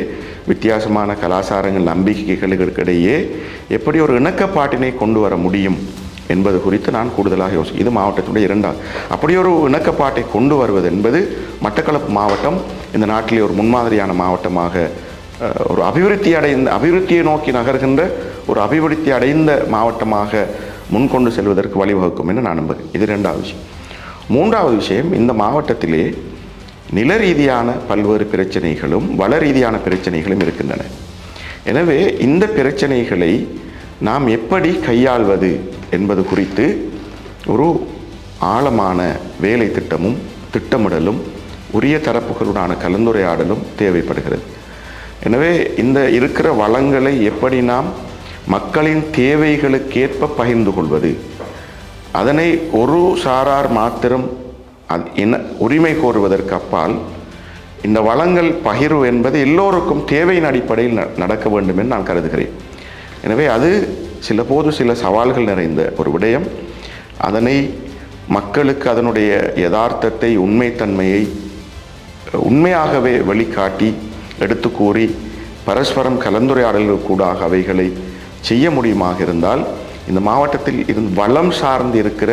வித்தியாசமான கலாச்சாரங்கள், நம்பிக்கைகளுக்கிடையே எப்படி ஒரு இணக்கப்பாட்டினை கொண்டு வர முடியும் என்பது குறித்து நான் கூடுதலாக இது மாவட்டத்தினுடைய இரண்டாவது. அப்படி ஒரு இணக்கப்பாட்டை கொண்டு வருவது என்பது மட்டக்களப்பு மாவட்டம் இந்த நாட்டிலே ஒரு முன்மாதிரியான மாவட்டமாக, ஒரு அபிவிருத்தியை நோக்கி நகர்கின்ற ஒரு அபிவிருத்தி அடைந்த மாவட்டமாக முன்கொண்டு செல்வதற்கு வழிவகுக்கும் என்று நான் நம்புகிறேன். இது இரண்டாவது விஷயம். மூன்றாவது விஷயம், இந்த மாவட்டத்திலே நில ரீதியான பல்வேறு பிரச்சனைகளும் வள ரீதியான பிரச்சனைகளும் இருக்கின்றன. எனவே இந்த பிரச்சனைகளை நாம் எப்படி கையாள்வது என்பது குறித்து ஒரு ஆழமான வேலை திட்டமும் திட்டமிடலும் உரிய தரப்புகளுடான கலந்துரையாடலும் தேவைப்படுகிறது. எனவே இந்த இருக்கிற வளங்களை எப்படி நாம் மக்களின் தேவைகளுக்கேற்ப பகிர்ந்து கொள்வது, அதனை ஒரு சாரார் மாத்திரம் உரிமை கோருவதற்கு அப்பால் இந்த வளங்கள் பகிர்வு என்பது எல்லோருக்கும் தேவையின் அடிப்படையில் நடக்க வேண்டும் என்று நான் கருதுகிறேன். எனவே அது சில சவால்கள் நிறைந்த ஒரு விடயம். அதனை மக்களுக்கு அதனுடைய யதார்த்தத்தை, உண்மைத்தன்மையை உண்மையாகவே வெளிக்காட்டி எடுத்து கூறி பரஸ்பரம் கலந்துரையாடல்கள் கூடாக அவைகளை செய்ய முடியுமாக இருந்தால் இந்த மாவட்டத்தில் இருந்து வளம் சார்ந்து இருக்கிற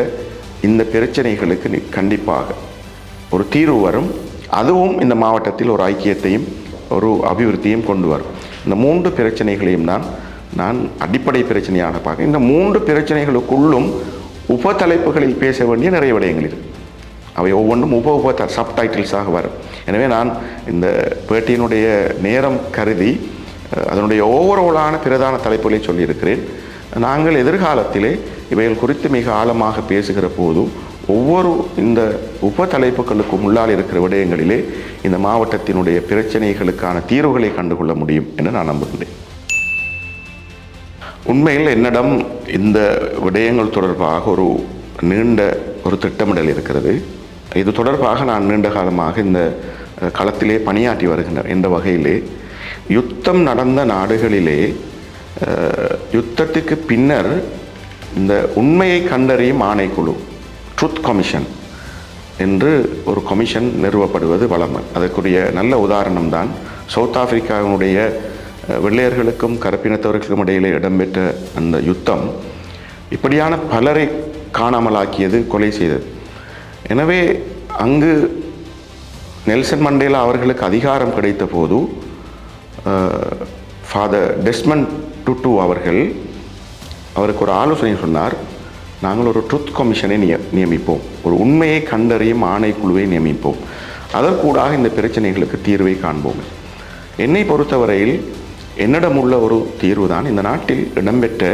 இந்த பிரச்சனைகளுக்கு கண்டிப்பாக ஒரு தீர்வு வரும். அதுவும் இந்த மாவட்டத்தில் ஒரு ஐக்கியத்தையும் ஒரு அபிவிருத்தியும் கொண்டு வரும். இந்த மூன்று பிரச்சனைகளையும் தான் நான் அடிப்படை பிரச்சனையாக பார்க்க. இந்த 3 பிரச்சனைகளுக்குள்ளும் உப தலைப்புகளில் பேச வேண்டிய நிறைய விடயங்கள் இருக்கு. அவை ஒவ்வொன்றும் உப சப்டைட்டில்ஸாக வரும். எனவே நான் இந்த பேட்டியினுடைய நேரம் கருதி அதனுடைய ஓவரோலான பிரதான தலைப்புகளை சொல்லியிருக்கிறேன். நாங்கள் எதிர்காலத்திலே இவைகள் குறித்து மிக ஆழமாக பேசுகிற போது ஒவ்வொரு இந்த உப தலைப்புகளுக்கும் உள்ளால் இருக்கிற விடயங்களிலே இந்த மாவட்டத்தினுடைய பிரச்சனைகளுக்கான தீர்வுகளை கண்டுகொள்ள முடியும் என்று நான் நம்புகின்றேன். உண்மையில் என்னிடம் இந்த விடயங்கள் தொடர்பாக ஒரு நீண்ட ஒரு திட்டமிடல் இருக்கிறது. இது தொடர்பாக நான் நீண்ட காலமாக இந்த களத்திலே பணியாற்றி வருகின்றேன் என்ற வகையிலே யுத்தம் நடந்த நாடுகளிலே யுத்தத்துக்கு பின்னர் இந்த உண்மையை கண்டறியும் ஆணைக்குழு ட்ரூத் கமிஷன் என்று ஒரு கமிஷன் நிறுவப்படுவது வழமை. அதற்குரிய நல்ல உதாரணம் தான் சவுத் ஆப்பிரிக்காவினுடைய வெள்ளையர்களுக்கும் கருப்பினத்தவர்களுக்கும் இடையிலே இடம்பெற்ற அந்த யுத்தம் இப்படியான பலரை காணாமலாக்கியது, கொலை செய்தது. எனவே அங்கு நெல்சன் மண்டேலா அவர்களுக்கு அதிகாரம் கிடைத்த போது ஃபாதர் டெஸ்மண்ட் டுட்டு அவருக்கு ஒரு ஆலோசனை சொன்னார். நாங்கள் ஒரு ட்ரூத் கமிஷனை நியமிப்போம், ஒரு உண்மையை கண்டறியும் ஆணைக்குழுவை நியமிப்போம், அதற்கூடாக இந்த பிரச்சனைகளுக்கு தீர்வை காண்போம். என்னை பொறுத்தவரையில் என்னிடம் உள்ள ஒரு தீர்வு தான் இந்த நாட்டில் இடம்பெற்ற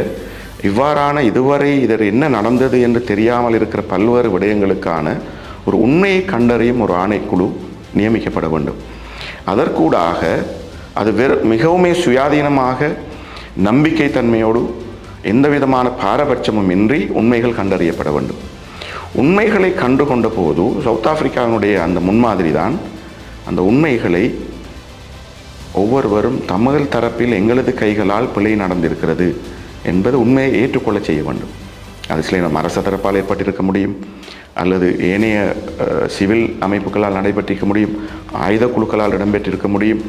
இவ்வாறான இதுவரை இதில் என்ன நடந்தது என்று தெரியாமல் இருக்கிற பல்வேறு விடயங்களுக்கான ஒரு உண்மையை கண்டறியும் ஒரு ஆணைக்குழு நியமிக்கப்பட வேண்டும். அதற்கூடாக அது மிகவுமே சுயாதீனமாக நம்பிக்கை தன்மையோடு எந்த விதமான பாரபட்சமும் இன்றி உண்மைகள் கண்டறியப்பட வேண்டும். உண்மைகளை கண்டு கொண்ட போது சவுத் ஆப்பிரிக்காவினுடைய அந்த முன்மாதிரி தான் அந்த உண்மைகளை ஒவ்வொருவரும் தமிழ் தரப்பில் எங்களது கைகளால் பிழை நடந்திருக்கிறது என்பது உண்மையை ஏற்றுக்கொள்ள செய்ய வேண்டும். அது சில நம் அரச தரப்பால் ஏற்பட்டிருக்க முடியும், அல்லது ஏனைய சிவில் அமைப்புகளால் நடைபெற்றிருக்க முடியும், ஆயுத குழுக்களால் இடம்பெற்றிருக்க முடியும்,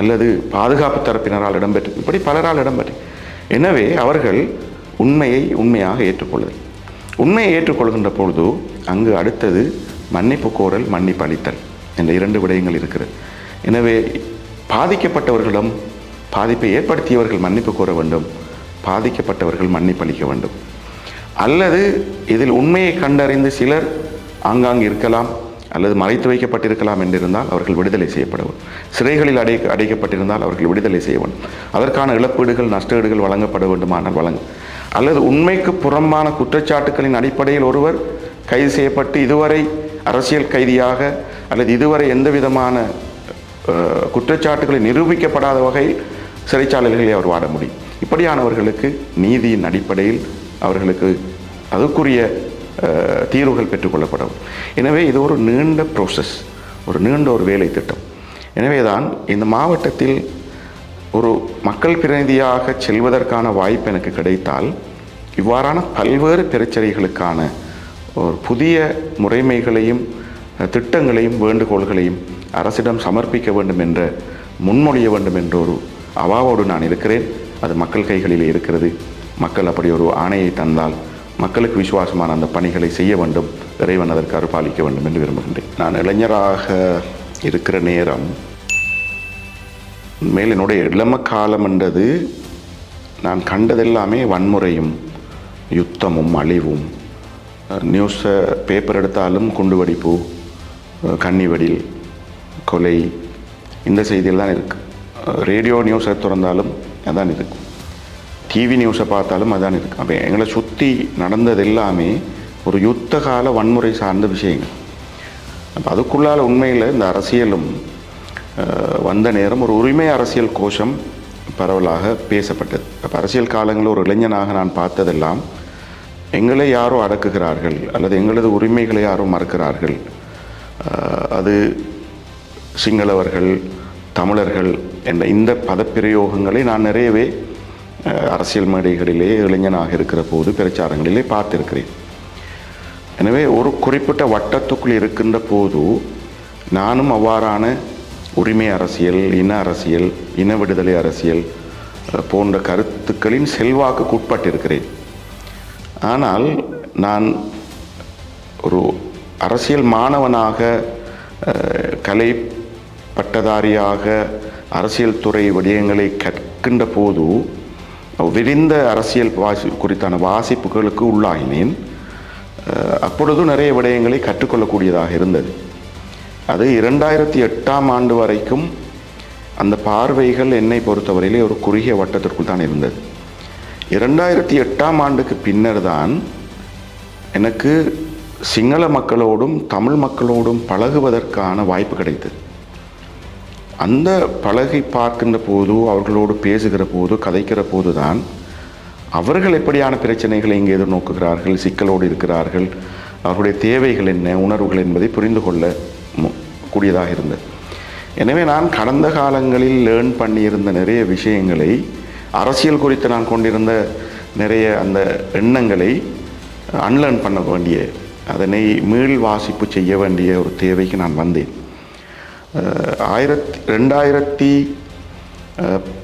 அல்லது பாதுகாப்பு தரப்பினரால் இடம்பெற்று, இப்படி பலரால் இடம்பெற்று. எனவே அவர்கள் உண்மையை உண்மையாக ஏற்றுக்கொள்ளுதல். உண்மையை ஏற்றுக்கொள்கின்ற பொழுது அங்கு அடுத்தது மன்னிப்பு கோரல், மன்னிப்பு அளித்தல் என்ற 2 விடயங்கள் இருக்கிறது. எனவே பாதிக்கப்பட்டவர்களிடம் பாதிப்பை ஏற்படுத்தியவர்கள் மன்னிப்பு கோர வேண்டும், பாதிக்கப்பட்டவர்கள் மன்னிப்பு அளிக்க வேண்டும். அல்லது இதில் உண்மையை கண்டறிந்து சிலர் ஆங்காங்கு இருக்கலாம் அல்லது மறைத்து வைக்கப்பட்டிருக்கலாம் என்றிருந்தால் அவர்கள் விடுதலை செய்யப்பட வேண்டும். சிறைகளில் அடைக்கப்பட்டிருந்தால் அவர்கள் விடுதலை செய்ய வேண்டும். அதற்கான இழப்பீடுகள், நஷ்டஈடுகள் வழங்கப்பட வேண்டுமானால் வழங்கும். அல்லது உண்மைக்கு புறம்பான குற்றச்சாட்டுகளின் அடிப்படையில் ஒருவர் கைது செய்யப்பட்டு இதுவரை அரசியல் கைதியாக அல்லது இதுவரை எந்த விதமான குற்றச்சாட்டுகளை நிரூபிக்கப்படாத வகையில் சிறைச்சாலைகளில் அவர் வாட முடியும். இப்படியானவர்களுக்கு நீதியின் அடிப்படையில் அவர்களுக்கு அதுக்குரிய தீர்வுகள் பெற்றுக்கொள்ளப்படும். எனவே இது ஒரு நீண்ட ப்ரோசஸ், ஒரு நீண்ட ஒரு வேலை திட்டம். எனவே தான் இந்த மாவட்டத்தில் ஒரு மக்கள் பிரதிநிதியாக செல்வதற்கான வாய்ப்பு எனக்கு கிடைத்தால் இவ்வாறான பல்வேறு பிரச்சனைகளுக்கான ஒரு புதிய முறைமைகளையும் திட்டங்களையும் வேண்டுகோள்களையும் அரசிடம் சமர்ப்பிக்க வேண்டும் என்ற முன்மொழிய வேண்டும் என்ற ஒரு அவாவோடு நான் இருக்கிறேன். அது மக்கள் கைகளிலே இருக்கிறது. மக்கள் அப்படி ஒரு ஆணையை தந்தால் மக்களுக்கு விசுவாசமான அந்த பணிகளை செய்ய வேண்டும், இறைவன் அதற்கு அருள்பாலிக்க வேண்டும் என்று விரும்புகின்றேன். நான் இளைஞராக இருக்கிற நேரம் உண்மையில் என்னுடைய இளம காலம் என்றது நான் கண்டதெல்லாமே வன்முறையும் யுத்தமும் அழிவும். நியூஸை பேப்பர் எடுத்தாலும் குண்டுவெடிப்பு, கன்னிவெடில், கொலை, இந்த செய்தியில் தான் இருக்குது. ரேடியோ நியூஸை திறந்தாலும் அதான் இருக்கும், டிவி நியூஸை பார்த்தாலும் அதான் இருக்குது. அப்போ எங்களை சுற்றி நடந்தது எல்லாமே ஒரு யுத்த கால வன்முறை சார்ந்த விஷயங்கள். அப்போ அதுக்குள்ளால் உண்மையில் இந்த அரசியலும் வந்த நேரம் ஒரு உரிமை அரசியல் கோஷம் பரவலாக பேசப்பட்டது. அப்போ அரசியல் காலங்களில் ஒரு இளைஞனாக நான் பார்த்ததெல்லாம் எங்களை யாரோ அடக்குகிறார்கள் அல்லது எங்களது உரிமைகளை யாரோ மறுக்கிறார்கள், அது சிங்களவர்கள், தமிழர்கள் என்ற இந்த பதப்பிரயோகங்களை நான் நிறையவே அரசியல் மேடைகளிலே இளைஞனாக இருக்கிற போது பிரச்சாரங்களிலே பார்த்திருக்கிறேன். எனவே ஒரு குறிப்பிட்ட வட்டத்துக்குள் இருக்கின்ற போது நானும் அவ்வாறான உரிமை அரசியல், இன அரசியல், இன விடுதலை அரசியல் போன்ற கருத்துக்களின் செல்வாக்குக்கு உட்பட்டிருக்கிறேன். ஆனால் நான் ஒரு அரசியல் மாணவனாக, கலை பட்டதாரியாக அரசியல் துறை விடயங்களை கற்கின்ற போது விரிந்த அரசியல் குறித்தான வாசிப்புகளுக்கு உள்ளாகினேன். அப்பொழுது நிறைய விடயங்களை கற்றுக்கொள்ளக்கூடியதாக இருந்தது. அது 2008ஆம் ஆண்டு வரைக்கும் அந்த பார்வைகள் என்னை பொறுத்தவரையிலே ஒரு குறுகிய வட்டத்திற்குள் தான் இருந்தது. 2008ஆம் ஆண்டுக்கு பின்னர் தான் எனக்கு சிங்கள மக்களோடும் தமிழ் மக்களோடும் பழகுவதற்கான வாய்ப்பு கிடைத்தது. அந்த பழகி பார்க்கின்ற போது, அவர்களோடு பேசுகிற போது, கதைக்கிற போது தான் அவர்கள் எப்படியான பிரச்சனைகளை இங்கே எதிர்நோக்குகிறார்கள், சிக்கலோடு இருக்கிறார்கள், அவர்களுடைய தேவைகள் என்ன, உணர்வுகள் என்பதை புரிந்து கொள்ள கூடியதாக இருந்தது. எனவே நான் கடந்த காலங்களில் லேர்ன் பண்ணியிருந்த நிறைய விஷயங்களை, அரசியல் குறித்து நான் கொண்டிருந்த நிறைய அந்த எண்ணங்களை அன்லேர்ன் பண்ண வேண்டிய, அதனை மீள் வாசிப்பு செய்ய வேண்டிய ஒரு தேவைக்கு நான் வந்தேன்.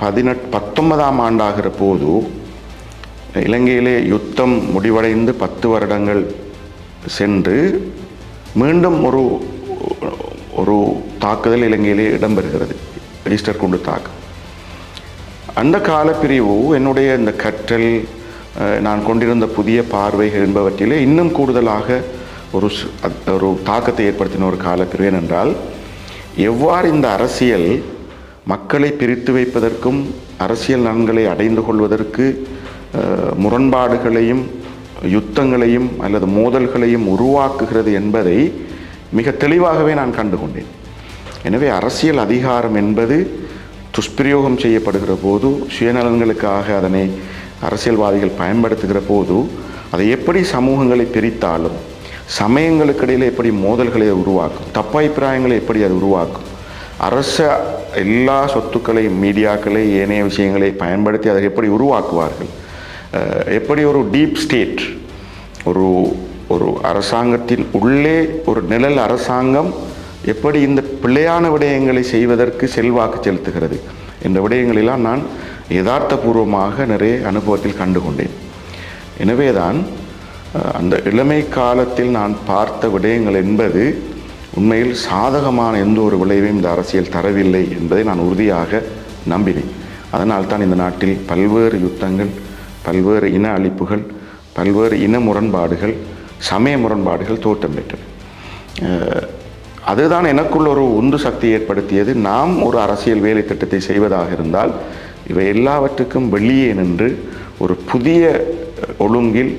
2019ஆம் ஆண்டாகிற போது இலங்கையிலே யுத்தம் முடிவடைந்து 10 வருடங்கள் சென்று மீண்டும் ஒரு தாக்குதல் இலங்கையிலே இடம்பெறுகிறது, ஈஸ்டர் குண்டு தாக்குதல். அந்த காலப்பிரிவு என்னுடைய இந்த கற்றல், நான் கொண்டிருந்த புதிய பார்வைகள் என்பவற்றிலே இன்னும் கூடுதலாக ஒரு தாக்கத்தை ஏற்படுத்தின ஒரு காலப்பிரிவு. ஏனென்றால் எவ்வாறு இந்த அரசியல் மக்களை பிரித்து வைப்பதற்கும் அரசியல் நலன்களை அடைந்து கொள்வதற்கு முரண்பாடுகளையும் யுத்தங்களையும் அல்லது மோதல்களையும் உருவாக்குகிறது என்பதை மிக தெளிவாகவே நான் கண்டுகொண்டேன். எனவே அரசியல் அதிகாரம் என்பது துஷ்பிரயோகம் செய்யப்படுகிற போது, சுயநலன்களுக்காக அதனை அரசியல்வாதிகள் பயன்படுத்துகிற போது, அதை எப்படி சமூகங்களை பிரித்தாலும், சமயங்களுக்கு இடையில் எப்படி மோதல்களை உருவாக்கும், தப்பாபிப்பிராயங்களை எப்படி அது உருவாக்கும், அரச எல்லா சொத்துக்களையும், மீடியாக்களை, ஏனைய விஷயங்களை பயன்படுத்தி அதை எப்படி உருவாக்குவார்கள், எப்படி ஒரு டீப் ஸ்டேட், ஒரு அரசாங்கத்தின் உள்ளே ஒரு நிழல் அரசாங்கம் எப்படி இந்த பிள்ளையான விடயங்களை செய்வதற்கு செல்வாக்கு செலுத்துகிறது என்ற விடயங்களெல்லாம் நான் யதார்த்தபூர்வமாக நிறைய அனுபவத்தில் கண்டுகொண்டேன். எனவேதான் அந்த இளமை காலத்தில் நான் பார்த்த விடயங்கள் என்பது உண்மையில் சாதகமான எந்த ஒரு விளைவையும் இந்த அரசியல் தரவில்லை என்பதை நான் உறுதியாக நம்பினேன். அதனால்தான் இந்த நாட்டில் பல்வேறு யுத்தங்கள், பல்வேறு இன அழிப்புகள், பல்வேறு இன முரண்பாடுகள், சமய முரண்பாடுகள் தோற்றம் பெற்றன. அதுதான் எனக்குள்ள ஒரு உந்து சக்தி ஏற்படுத்தியது. நாம் ஒரு அரசியல் வேலை திட்டத்தை செய்வதாக இருந்தால் இவை எல்லாவற்றுக்கும் வெளியே நின்று ஒரு புதிய ஒழுங்கில்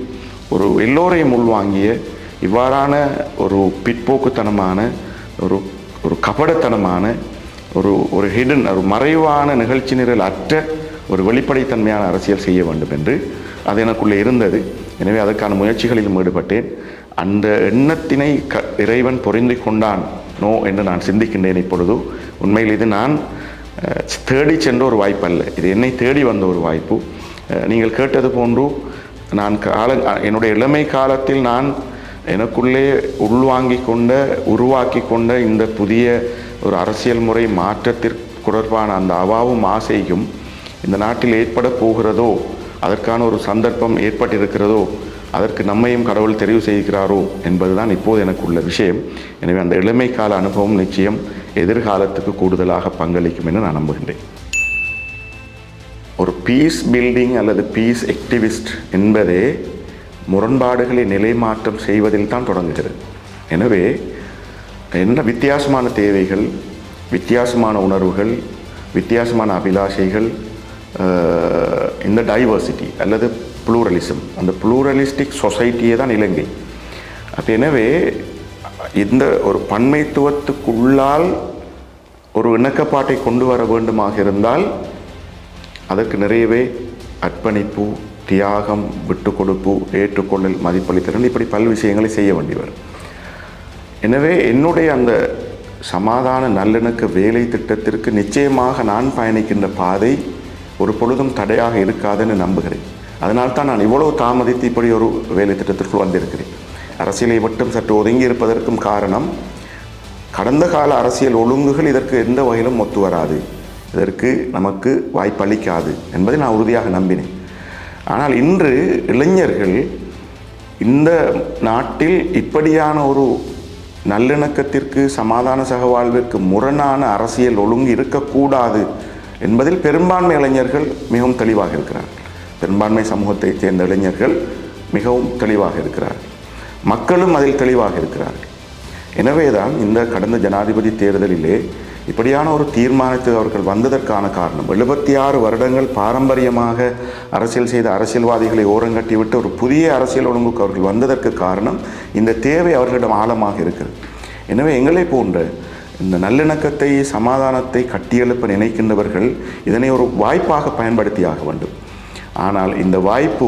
எல்லோரையும் உள்வாங்கிய இவ்வாறான ஒரு பிற்போக்குத்தனமான ஒரு கபடத்தனமான ஒரு ஹிடன், ஒரு மறைவான நிகழ்ச்சி நிரல் அற்ற ஒரு வெளிப்படைத்தன்மையான அரசியல் செய்ய வேண்டும் என்று அது எனக்குள்ளே இருந்தது. எனவே அதற்கான முயற்சிகளிலும் ஈடுபட்டேன். அந்த எண்ணத்தினை இறைவன் பொருந்தி கொண்டானோ என்று நான் சிந்திக்கின்றேன். இப்பொழுது உண்மையில் இது நான் தேடி சென்ற ஒரு வாய்ப்பு அல்ல, இது என்னை தேடி வந்த ஒரு வாய்ப்பு. நீங்கள் கேட்டது போன்று நான் என்னுடைய இளமை காலத்தில் நான் எனக்குள்ளே உருவாக்கி கொண்ட இந்த புதிய ஒரு அரசியல் முறை மாற்றத்திற்கு தொடர்பான அந்த அவாவும் ஆசையும் இந்த நாட்டில் ஏற்பட போகிறதோ, அதற்கான ஒரு சந்தர்ப்பம் ஏற்பட்டிருக்கிறதோ, அதற்கு நம்மையும் கடவுள் தெரிவு செய்கிறாரோ என்பதுதான் இப்போது எனக்குள்ள விஷயம். எனவே அந்த இளமை கால அனுபவம் நிச்சயம் எதிர்காலத்துக்கு கூடுதலாக பங்களிக்கும் என்று நான் நம்புகின்றேன். ஒரு பீஸ் பில்டிங் அல்லது பீஸ் ஆக்டிவிஸ்ட் என்பதே முரண்பாடுகளை நிலைமாற்றம் செய்வதில் தான் தொடங்குகிறது. எனவே என்ன வித்தியாசமான தேவைகள், வித்தியாசமான உணர்வுகள், வித்தியாசமான அபிலாஷைகள், இந்த டைவர்சிட்டி அல்லது ப்ளூரலிசம், அந்த ப்ளூரலிஸ்டிக் சொசைட்டியே தான் இலங்கை. அப்போ எனவே இந்த ஒரு பன்மைத்துவத்துக்குள்ளால் ஒரு இணக்கப்பாட்டை கொண்டு வர வேண்டுமாக இருந்தால் அதற்கு நிறையவே அர்ப்பணிப்பு, தியாகம், விட்டு கொடுப்பு, ஏற்றுக்கொள்ளல், மதிப்பளித்தல், இப்படி பல விஷயங்களை செய்ய வேண்டியவர். எனவே என்னுடைய அந்த சமாதான நல்லிணக்க வேலை திட்டத்திற்கு நிச்சயமாக நான் பயணிக்கின்ற பாதை ஒரு பொழுதும் தடையாக இருக்காதுன்னு நம்புகிறேன். அதனால்தான் நான் இவ்வளவு தாமதித்து இப்படி ஒரு வேலை திட்டத்திற்குள் வந்திருக்கிறேன். அரசியலை மட்டும் சற்று ஒதுங்கி இருப்பதற்கும் காரணம், கடந்த கால அரசியல் ஒழுங்குகள் இதற்கு எந்த வகையிலும் ஒத்து வராது, இதற்கு நமக்கு வாய்ப்பளிக்காது என்பதை நான் உறுதியாக நம்பினேன். ஆனால் இன்று இளைஞர்கள் இந்த நாட்டில் இப்படியான ஒரு நல்லிணக்கத்திற்கு, சமாதான சகவாழ்விற்கு முரணான அரசியல் ஒழுங்கு இருக்கக்கூடாது என்பதில் பெரும்பான்மை இளைஞர்கள் மிகவும் தெளிவாக இருக்கிறார்கள். பெரும்பான்மை சமூகத்தைச் சேர்ந்த இளைஞர்கள் மிகவும் தெளிவாக இருக்கிறார்கள். மக்களும் அதில் தெளிவாக இருக்கிறார்கள். எனவேதான் இந்த கடந்த ஜனாதிபதி தேர்தலிலே இப்படியான ஒரு தீர்மானத்துக்கு அவர்கள் வந்ததற்கான காரணம் 76 வருடங்கள் பாரம்பரியமாக அரசியல் செய்த அரசியல்வாதிகளை ஓரங்கட்டிவிட்டு ஒரு புதிய அரசியல் ஒழுங்குக்கு அவர்கள் வந்ததற்கு காரணம் இந்த தேவை அவர்களிடம் ஆழமாக இருக்கிறது. எனவே எங்களை போன்ற இந்த நல்லிணக்கத்தை சமாதானத்தை கட்டியெழுப்ப நினைக்கின்றவர்கள் இதனை ஒரு வாய்ப்பாக பயன்படுத்தியாக வேண்டும். ஆனால் இந்த வாய்ப்பு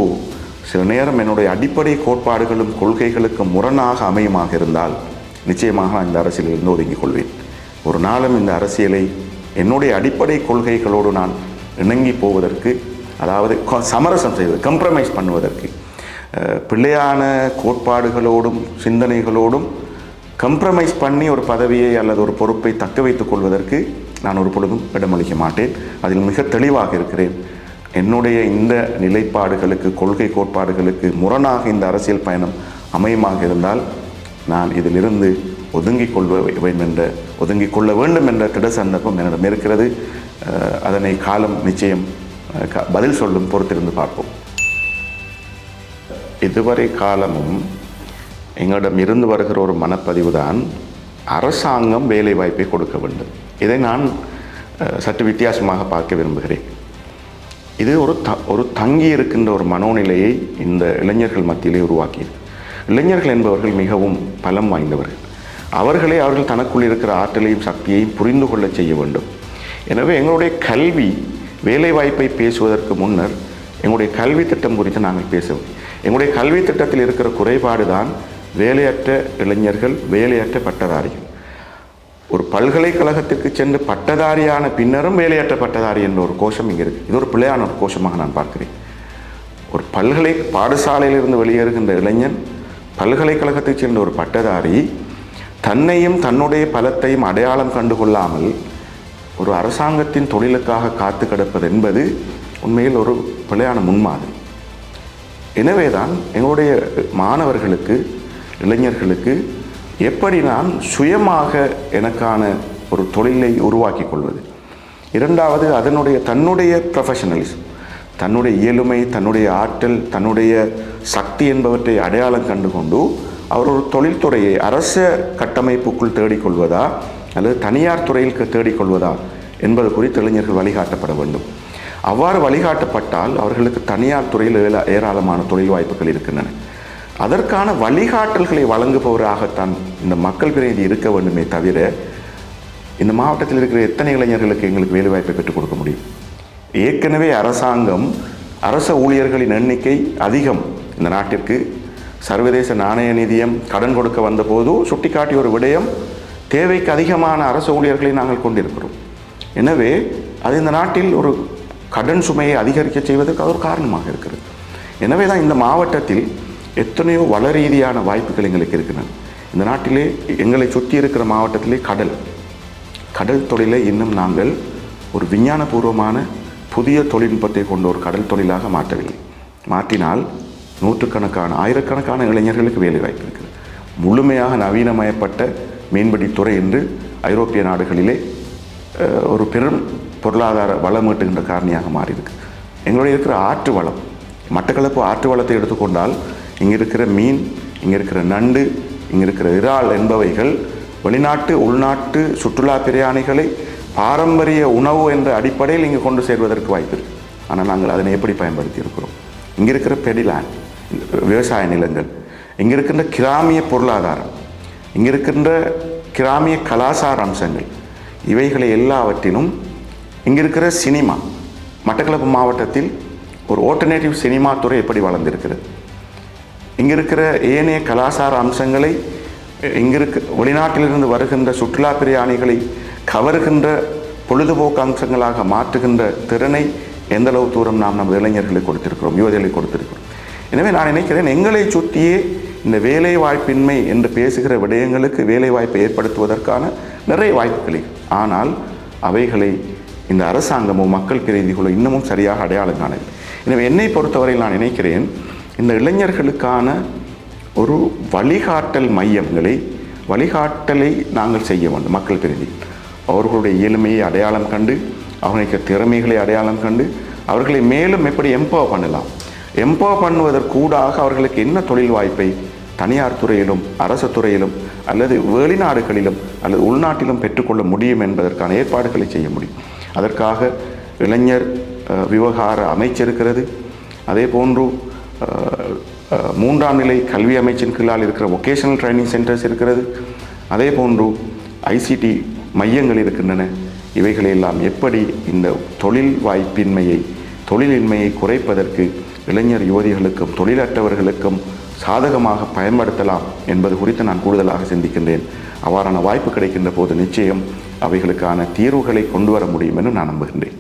சில நேரம் என்னுடைய அடிப்படை கோட்பாடுகளும் கொள்கைகளுக்கு முரணாக அமையுமாக இருந்தால் நிச்சயமாக நான் இந்த அரசியலிருந்து ஒதுங்கிக் கொள்வேன். ஒரு நாளும் இந்த அரசியலை என்னுடைய அடிப்படை கொள்கைகளோடு நான் இணங்கி போவதற்கு, அதாவது சமரசம் செய்வது, கம்ப்ரமைஸ் பண்ணுவதற்கு, பிள்ளையான கோட்பாடுகளோடும் சிந்தனைகளோடும் கம்ப்ரமைஸ் பண்ணி ஒரு பதவியை அல்லது ஒரு பொறுப்பை தக்க வைத்துக் கொள்வதற்கு நான் ஒரு பொழுதும் இடமளிக்க மாட்டேன். அதில் மிக தெளிவாக இருக்கிறேன். என்னுடைய இந்த நிலைப்பாடுகளுக்கு, கொள்கை கோட்பாடுகளுக்கு முரணாக இந்த அரசியல் பயணம் அமையமாக இருந்தால் நான் இதிலிருந்து ஒதுங்கிக் கொள்ள வேண்டும் என்ற திட சந்தர்ப்பம் என்னிடம் இருக்கிறது. அதனை காலம் நிச்சயம் பதில் சொல்லும், பொறுத்திருந்து பார்ப்போம். இதுவரை காலமும் எங்களிடம் இருந்து வருகிற ஒரு மனப்பதிவு தான் அரசாங்கம் வேலை வாய்ப்பை கொடுக்க வேண்டும். இதை நான் சற்று வித்தியாசமாக பார்க்க விரும்புகிறேன். இது ஒரு தங்கி இருக்கின்ற ஒரு மனோநிலையை இந்த இளைஞர்கள் மத்தியிலே உருவாக்கியது. இளைஞர்கள் என்பவர்கள் மிகவும் பலம் வாய்ந்தவர்கள். அவர்கள் தனக்குள் இருக்கிற ஆற்றலையும் சக்தியையும் புரிந்து கொள்ள செய்ய வேண்டும். எனவே எங்களுடைய கல்வி வேலை வாய்ப்பை பேசுவதற்கு முன்னர் எங்களுடைய கல்வி திட்டம் குறித்து நாங்கள் பேசுவோம். எங்களுடைய கல்வி திட்டத்தில் இருக்கிற குறைபாடு தான் வேலையற்ற இளைஞர்கள், வேலையற்ற பட்டதாரிகள். ஒரு பல்கலைக்கழகத்திற்கு சென்று பட்டதாரியான பின்னரும் வேலையற்ற பட்டதாரி என்ற ஒரு கோஷம் இங்கே இருக்குது. இது ஒரு பிள்ளையான ஒரு கோஷமாக நான் பார்க்கிறேன். ஒரு பாடசாலையிலிருந்து வெளியேறுகின்ற இளைஞன், பல்கலைக்கழகத்தைச் சேர்ந்த ஒரு பட்டதாரி தன்னையும் தன்னுடைய பலத்தையும் அடையாளம் கண்டுகொள்ளாமல் ஒரு அரசாங்கத்தின் தொழிலுக்காக காத்து கிடப்பது என்பது உண்மையில் ஒரு பிள்ளையான முன்மாதிரி. எனவேதான் எங்களுடைய மாணவர்களுக்கு, இளைஞர்களுக்கு எப்படி நான் சுயமாக எனக்கான ஒரு தொழிலை உருவாக்கி கொள்வது, இரண்டாவது தன்னுடைய ப்ரொஃபஷனலிசம், தன்னுடைய இயலுமை, தன்னுடைய ஆற்றல், தன்னுடைய சக்தி என்பவற்றை அடையாளம் கண்டு கொண்டு அவர் ஒரு தொழில்துறையை அரச கட்டமைப்புக்குள் தேடிக்கொள்வதா அல்லது தனியார் துறையில் தேடிக்கொள்வதா என்பது குறித்து இளைஞர்கள் வழிகாட்டப்பட வேண்டும். அவ்வாறு வழிகாட்டப்பட்டால் அவர்களுக்கு தனியார் துறையில் ஏராளமான தொழில் வாய்ப்புகள் இருக்கின்றன. அதற்கான வழிகாட்டல்களை வழங்குபவராகத்தான் இந்த மக்கள் பிரதிநிதி இருக்க வேண்டுமே தவிர இந்த மாவட்டத்தில் இருக்கிற எத்தனை இளைஞர்களுக்கு எங்களுக்கு வேலைவாய்ப்பை பெற்றுக் கொடுக்க முடியும்? ஏற்கனவே அரச ஊழியர்களின் எண்ணிக்கை அதிகம். இந்த நாட்டிற்கு சர்வதேச நாணய நிதியம் கடன் கொடுக்க வந்தபோது சுட்டிக்காட்டிய ஒரு விடயம், தேவைக்கு அதிகமான அரச ஊழியர்களை நாங்கள் கொண்டிருக்கிறோம். எனவே அது இந்த நாட்டில் ஒரு கடன் சுமையை அதிகரிக்க செய்வதற்கு அது ஒரு காரணமாக இருக்கிறது. எனவே தான் இந்த மாவட்டத்தில் எத்தனையோ வள ரீதியான வாய்ப்புகள் எங்களுக்கு இருக்கின்றன. இந்த நாட்டிலே எங்களை சுற்றி இருக்கிற மாவட்டத்திலே கடல் தொழிலை இன்னும் நாங்கள் ஒரு விஞ்ஞானபூர்வமான புதிய தொழில்நுட்பத்தை கொண்ட ஒரு கடல் தொழிலாக மாற்றவில்லை. மாற்றினால் நூற்றுக்கணக்கான, ஆயிரக்கணக்கான இளைஞர்களுக்கு வேலை வாய்ப்பு இருக்கிறது. முழுமையாக நவீனமயப்பட்ட மீன்பிடித்துறை என்று ஐரோப்பிய நாடுகளிலே ஒரு பெரும் பொருளாதார வளம் ஈட்டுகின்ற காரணியாக மாறியிருக்கு. எங்களுடைய இருக்கிற ஆற்று வளம், மட்டக்களப்பு ஆற்று வளத்தை எடுத்துக்கொண்டால் இங்கே இருக்கிற மீன், இங்கே இருக்கிற நண்டு, இங்கே இருக்கிற இறால் என்பவைகள் வெளிநாட்டு உள்நாட்டு சுற்றுலா பிரயாணிகளை பாரம்பரிய உணவு என்ற அடிப்படையில் இங்கே கொண்டு சேர்வதற்கு வாய்ப்பு இருக்குது. ஆனால் நாங்கள் அதனை எப்படி பயன்படுத்தி இருக்கிறோம்? இங்கே இருக்கிற பெடிலேண்ட், விவசாய நிலங்கள், இங்கே இருக்கின்ற கிராமிய பொருளாதாரம், இங்கே இருக்கின்ற கிராமிய கலாச்சார அம்சங்கள், இவைகளை எல்லாவற்றிலும் இங்கே இருக்கிற சினிமா, மட்டக்களப்பு மாவட்டத்தில் ஒரு ஆல்டர்னேட்டிவ் சினிமா துறை எப்படி வளர்ந்திருக்கிறது, இங்கே இருக்கிற ஏனைய கலாச்சார அம்சங்களை வெளிநாட்டிலிருந்து வருகின்ற சுற்றுலா பிரயாணிகளை கவர்கின்ற பொழுதுபோக்கு அம்சங்களாக மாற்றுகின்ற திறனை எந்தளவு தூரம் நாம் நமது இளைஞர்களை கொடுத்திருக்கிறோம், யுவதிகளை கொடுத்திருக்கிறோம். எனவே நான் நினைக்கிறேன், எங்களை சுற்றியே இந்த வேலை வாய்ப்பின்மை என்று பேசுகிற விடயங்களுக்கு வேலை வாய்ப்பை ஏற்படுத்துவதற்கான நிறைய வாய்ப்புகளை, ஆனால் அவைகளை இந்த அரசாங்கமும் மக்கள் பிரதிநிதிகளும் இன்னமும் சரியாக அடையாளம் காணவில்லை. எனவே என்னை பொறுத்தவரையில் நான் நினைக்கிறேன், இந்த இளைஞர்களுக்கான ஒரு வழிகாட்டலை நாங்கள் செய்ய வேண்டும். மக்கள் பிரதிநிதி அவர்களுடைய இயலுமையை அடையாளம் கண்டு, அவர்களுக்கு திறமைகளை அடையாளம் கண்டு, அவர்களை மேலும் எப்படி எம்பவர் பண்ணலாம், எம்பவர் பண்ணுவதற்கூடாக அவர்களுக்கு என்ன தொழில் வாய்ப்பை தனியார் துறையிலும் அரசு துறையிலும் அல்லது வெளிநாடுகளிலும் அல்லது உள்நாட்டிலும் பெற்றுக்கொள்ள முடியும் என்பதற்கான ஏற்பாடுகளை செய்ய முடியும். அதற்காக இளைஞர் விவகார அமைச்சு இருக்கிறது. அதே போன்று 3ஆம் நிலை கல்வி அமைச்சின் கீழால் இருக்கிற வொகேஷனல் ட்ரைனிங் சென்டர்ஸ் இருக்கிறது. அதே போன்று ஐசிடி மையங்கள் இருக்கின்றன. இவைகளெல்லாம் எப்படி இந்த தொழில் வாய்ப்பின்மையை தொழிலின்மையை குறைப்பதற்கு இளைஞர் யுவதிகளுக்கும் தொழிலற்றவர்களுக்கும் சாதகமாக பயன்படுத்தலாம் என்பது குறித்து நான் கூடுதலாக சிந்திக்கின்றேன். அவ்வாறான வாய்ப்பு கிடைக்கின்ற போது நிச்சயம் அவைகளுக்கான தீர்வுகளை கொண்டு வர முடியும் என்று நான் நம்புகின்றேன்.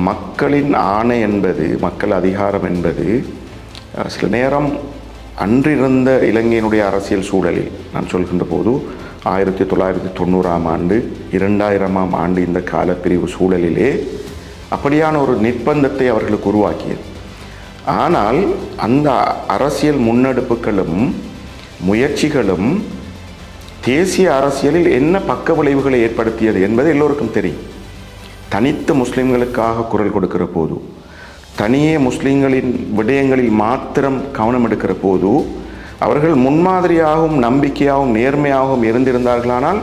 மக்களின் ஆணை என்பது, மக்கள் அதிகாரம் என்பது சில நேரம் அன்றிருந்த இலங்கையினுடைய அரசியல் சூழலில் நான் சொல்கின்ற போது 1990ஆம் ஆண்டு 2000ஆம் ஆண்டு இந்த காலப்பிரிவு சூழலிலே அப்படியான ஒரு நிர்பந்தத்தை அவர்களுக்கு உருவாக்கியது. ஆனால் அந்த அரசியல் முன்னெடுப்புகளும் முயற்சிகளும் தேசிய அரசியலில் என்ன பக்க விளைவுகளை ஏற்படுத்தியது என்பது எல்லோருக்கும் தெரியும். தனித்த முஸ்லிம்களுக்காக குரல் கொடுக்கிற போது, தனியே முஸ்லிம்களின் விடயங்களில் மாத்திரம் கவனம் எடுக்கிற போது அவர்கள் முன்மாதிரியாகவும் நம்பிக்கையாகவும் நேர்மையாகவும் இருந்திருந்தார்களானால்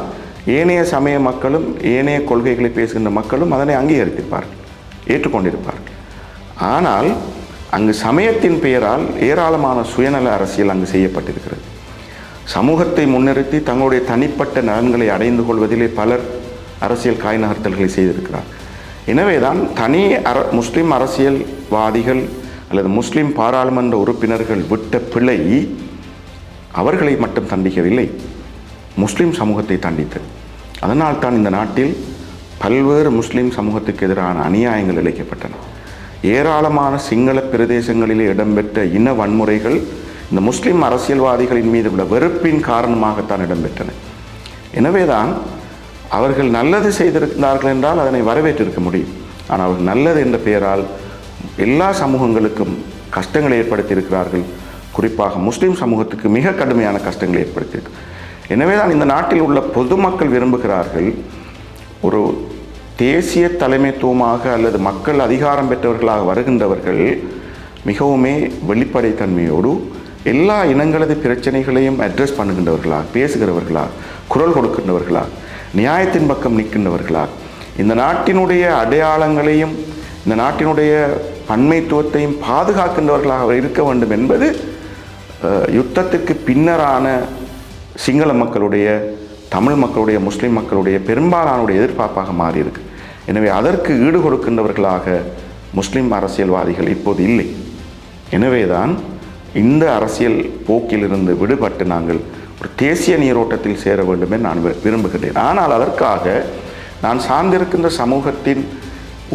ஏனைய சமய மக்களும் ஏனைய கொள்கைகளை பேசுகின்ற மக்களும் அதனை அங்கீகரித்திருப்பார்கள், ஏற்றுக்கொண்டிருப்பார்கள். ஆனால் அங்கு சமயத்தின் பெயரால் ஏராளமான சுயநல அரசியல் அங்கு செய்யப்பட்டிருக்கிறது. சமூகத்தை முன்னிறுத்தி தங்களுடைய தனிப்பட்ட நலன்களை அடைந்து கொள்வதிலே பலர் அரசியல் காய் நகர்த்தல்களை செய்திருக்கிறார். எனவேதான் முஸ்லிம் அரசியல்வாதிகள் அல்லது முஸ்லிம் பாராளுமன்ற உறுப்பினர்கள் விட்ட பிழை அவர்களை மட்டும் தண்டிக்கவில்லை, முஸ்லிம் சமூகத்தை தண்டித்தது. அதனால்தான் இந்த நாட்டில் பல்வேறு முஸ்லிம் சமூகத்துக்கு எதிரான அநியாயங்கள் இழைக்கப்பட்டன. ஏராளமான சிங்கள பிரதேசங்களிலே இடம்பெற்ற இன வன்முறைகள் இந்த முஸ்லிம் அரசியல்வாதிகளின் மீது உள்ள வெறுப்பின் காரணமாகத்தான் இடம்பெற்றன. எனவேதான் அவர்கள் நல்லது செய்திருந்தார்கள் என்றால் அதனை வரவேற்றிருக்க முடியும். ஆனால் அவர்கள் நல்லது என்ற பெயரால் எல்லா சமூகங்களுக்கும் கஷ்டங்களை ஏற்படுத்தியிருக்கிறார்கள். குறிப்பாக முஸ்லிம் சமூகத்துக்கு மிக கடுமையான கஷ்டங்களை ஏற்படுத்தியிருக்கு. எனவேதான் இந்த நாட்டில் உள்ள பொதுமக்கள் விரும்புகிறார்கள், ஒரு தேசிய தலைமைத்துவமாக அல்லது மக்கள் அதிகாரம் பெற்றவர்களாக வருகின்றவர்கள் மிகவுமே வெளிப்படைத்தன்மையோடு எல்லா இனங்களது பிரச்சனைகளையும் அட்ரஸ் பண்ணுகின்றவர்களாக, பேசுகிறவர்களாக, குரல் கொடுக்கின்றவர்களாக, நியாயத்தின் பக்கம் நிற்கின்றவர்களாக, இந்த நாட்டினுடைய அடையாளங்களையும் இந்த நாட்டினுடைய பன்மைத்துவத்தையும் பாதுகாக்கின்றவர்களாக இருக்க வேண்டும் என்பது யுத்தத்திற்கு பின்னரான சிங்கள மக்களுடைய, தமிழ் மக்களுடைய, முஸ்லிம் மக்களுடைய பெரும்பாலானுடைய எதிர்பார்ப்பாக மாறியிருக்கு. எனவே அதற்கு ஈடு கொடுக்கின்றவர்களாக முஸ்லிம் அரசியல்வாதிகள் இப்போது இல்லை. எனவேதான் இந்த அரசியல் போக்கிலிருந்து விடுபட்டு நாங்கள் ஒரு தேசிய நீரோட்டத்தில் சேர வேண்டும் என்று நான் விரும்புகின்றேன். ஆனால் அதற்காக நான் சார்ந்திருக்கின்ற சமூகத்தின்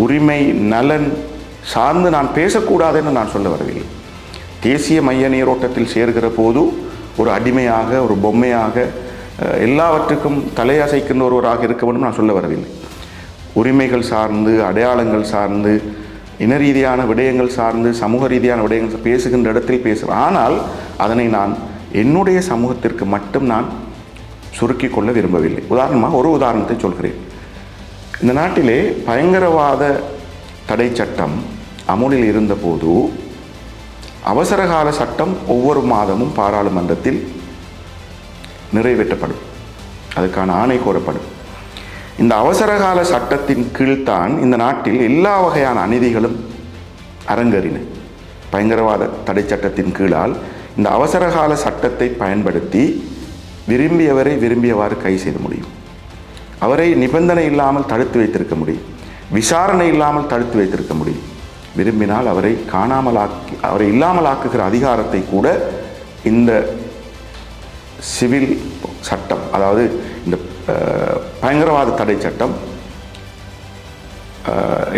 உரிமை நலன் சார்ந்து நான் பேசக்கூடாது என்று நான் சொல்ல வரவில்லை. தேசிய மைய நீரோட்டத்தில் சேர்கிற போது ஒரு அடிமையாக, ஒரு பொம்மையாக, எல்லாவற்றுக்கும் தலையசைக்கின்ற ஒருவராக இருக்க வேண்டும் நான் சொல்ல வரவில்லை. உரிமைகள் சார்ந்து, அடையாளங்கள் சார்ந்து, இன ரீதியான விடயங்கள் சார்ந்து, சமூக ரீதியான விடயங்கள் பேசுகின்ற இடத்தில் பேசுவேன். ஆனால் அதனை நான் என்னுடைய சமூகத்திற்கு மட்டும் நான் சுருக்கி கொள்ள விரும்பவில்லை. உதாரணமாக ஒரு உதாரணத்தை சொல்கிறேன். இந்த நாட்டிலே பயங்கரவாத தடை சட்டம் அமுலில் இருந்தபோது அவசரகால சட்டம் ஒவ்வொரு மாதமும் பாராளுமன்றத்தில் நிறைவேற்றப்படும், அதுக்கான ஆணை கோரப்படும். இந்த அவசரகால சட்டத்தின் கீழ்தான் இந்த நாட்டில் எல்லா வகையான அநீதிகளும் அரங்கேறின. பயங்கரவாத தடை சட்டத்தின் கீழால் இந்த அவசரகால சட்டத்தை பயன்படுத்தி விரும்பியவரை விரும்பியவாறு கை செய்ய முடியும், அவரை நிபந்தனை இல்லாமல் தடுத்து வைத்திருக்க முடியும், விசாரணை இல்லாமல் தடுத்து வைத்திருக்க முடியும், விரும்பினால் அவரை அவரை இல்லாமலாக்குகிற அதிகாரத்தை கூட இந்த சிவில் சட்டம், அதாவது இந்த பயங்கரவாத தடை சட்டம்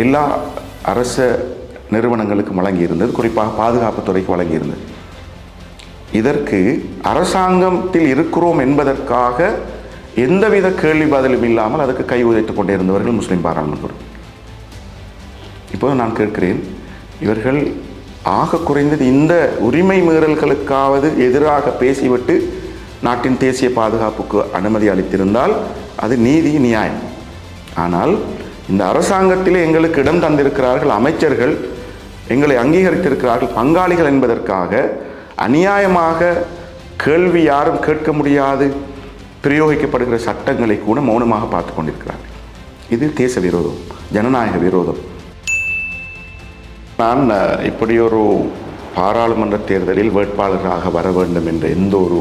எல்லா அரச நிறுவனங்களுக்கும் வழங்கியிருந்தது, குறிப்பாக பாதுகாப்புத்துறைக்கு வழங்கியிருந்தது. இதற்கு அரசாங்கத்தில் இருக்கிறோம் என்பதற்காக எந்தவித கேள்வி பதிலும் இல்லாமல் அதுக்கு கை உதைத்துக் கொண்டே இருந்தவர்கள் முஸ்லிம் பாராளுமன்றம். இப்போது நான் கேட்கிறேன், இவர்கள் ஆக குறைந்தது இந்த உரிமை மீறல்களுக்காவது எதிராக பேசிவிட்டு நாட்டின் தேசிய பாதுகாப்புக்கு அனுமதி அளித்திருந்தால் அது நீதி நியாயம். ஆனால் இந்த அரசாங்கத்திலே எங்களுக்கு இடம் தந்திருக்கிறார்கள், அமைச்சர்கள் எங்களை அங்கீகரித்திருக்கிறார்கள், பங்காளிகள் என்பதற்காக அநியாயமாக கேள்வி யாரும் கேட்க முடியாது பிரயோகிக்கப்படுகிற சட்டங்களை கூட மௌனமாக பார்த்து கொண்டிருக்கிறார்கள். இது தேச விரோதம், ஜனநாயக விரோதம். நான் இப்படி ஒரு பாராளுமன்ற தேர்தலில் வேட்பாளராக வர வேண்டும் என்ற எந்த ஒரு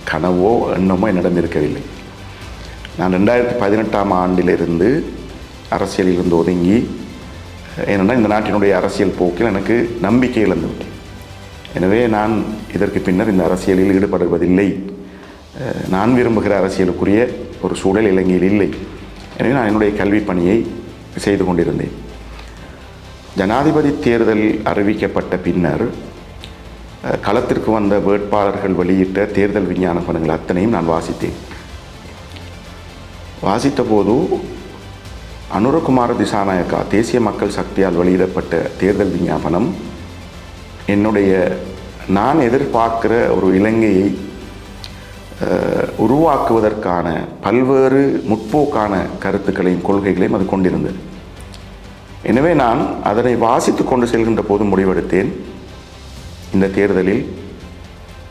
கனவோ எண்ணமோ என்னிடம் இருக்கவில்லை. நான் 2018ஆம் ஆண்டிலிருந்து அரசியலிலிருந்து ஒதுங்கி, ஏனென்றால் இந்த நாட்டினுடைய அரசியல் போக்கில் எனக்கு நம்பிக்கை இழந்துவிட்டேன். எனவே நான் இதற்கு பின்னர் இந்த அரசியலில் ஈடுபடுவதில்லை. நான் விரும்புகிற அரசியலுக்குரிய ஒரு சூழல் இலங்கையில் இல்லை. எனவே நான் என்னுடைய கல்வி பணியை செய்து கொண்டிருந்தேன். ஜனாதிபதி தேர்தல் அறிவிக்கப்பட்ட பின்னர் களத்திற்கு வந்த வேட்பாளர்கள் வெளியிட்ட தேர்தல் விஞ்ஞான பணங்கள் அத்தனையும் நான் வாசித்தேன். வாசித்த போது அனுரகுமார திசாநாயக்கா தேசிய மக்கள் சக்தியால் வெளியிடப்பட்ட தேர்தல் விஞ்ஞாபனம் நான் எதிர்பார்க்கிற ஒரு இலங்கையை உருவாக்குவதற்கான பல்வேறு முற்போக்கான கருத்துக்களையும் கொள்கைகளையும் அது கொண்டிருந்தது. எனவே நான் அதனை வாசித்து கொண்டு செல்கின்ற போது முடிவெடுத்தேன், இந்த தேர்தலில்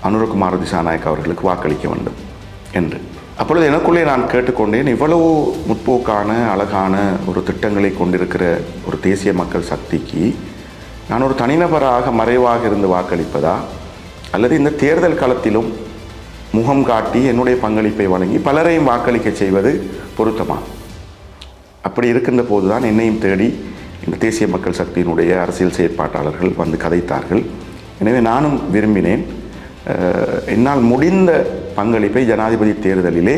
அனுரகுமார திசாநாயக்கா அவர்களுக்கு வாக்களிக்க வேண்டும் என்று. அப்பொழுது எனக்குள்ளே நான் கேட்டுக்கொண்டேன், இவ்வளவு முற்போக்கான அழகான ஒரு திட்டங்களை கொண்டிருக்கிற ஒரு தேசிய மக்கள் சக்திக்கு நான் ஒரு தனிநபராக மறைவாக இருந்து வாக்களிப்பதா, அல்லது இந்த தேர்தல் களத்திலும் முகம் காட்டி என்னுடைய பங்களிப்பை வழங்கி பலரையும் வாக்களிக்க செய்வது பொருத்தமா? அப்படி இருக்கின்ற போதுதான் என்னையும் தேடி இந்த தேசிய மக்கள் சக்தியினுடைய அரசியல் செயற்பாட்டாளர்கள் வந்து கதைத்தார்கள். எனவே நானும் விரும்பினேன், என்னால் முடிந்த பங்களிப்பை ஜனாதிபதி தேர்தலிலே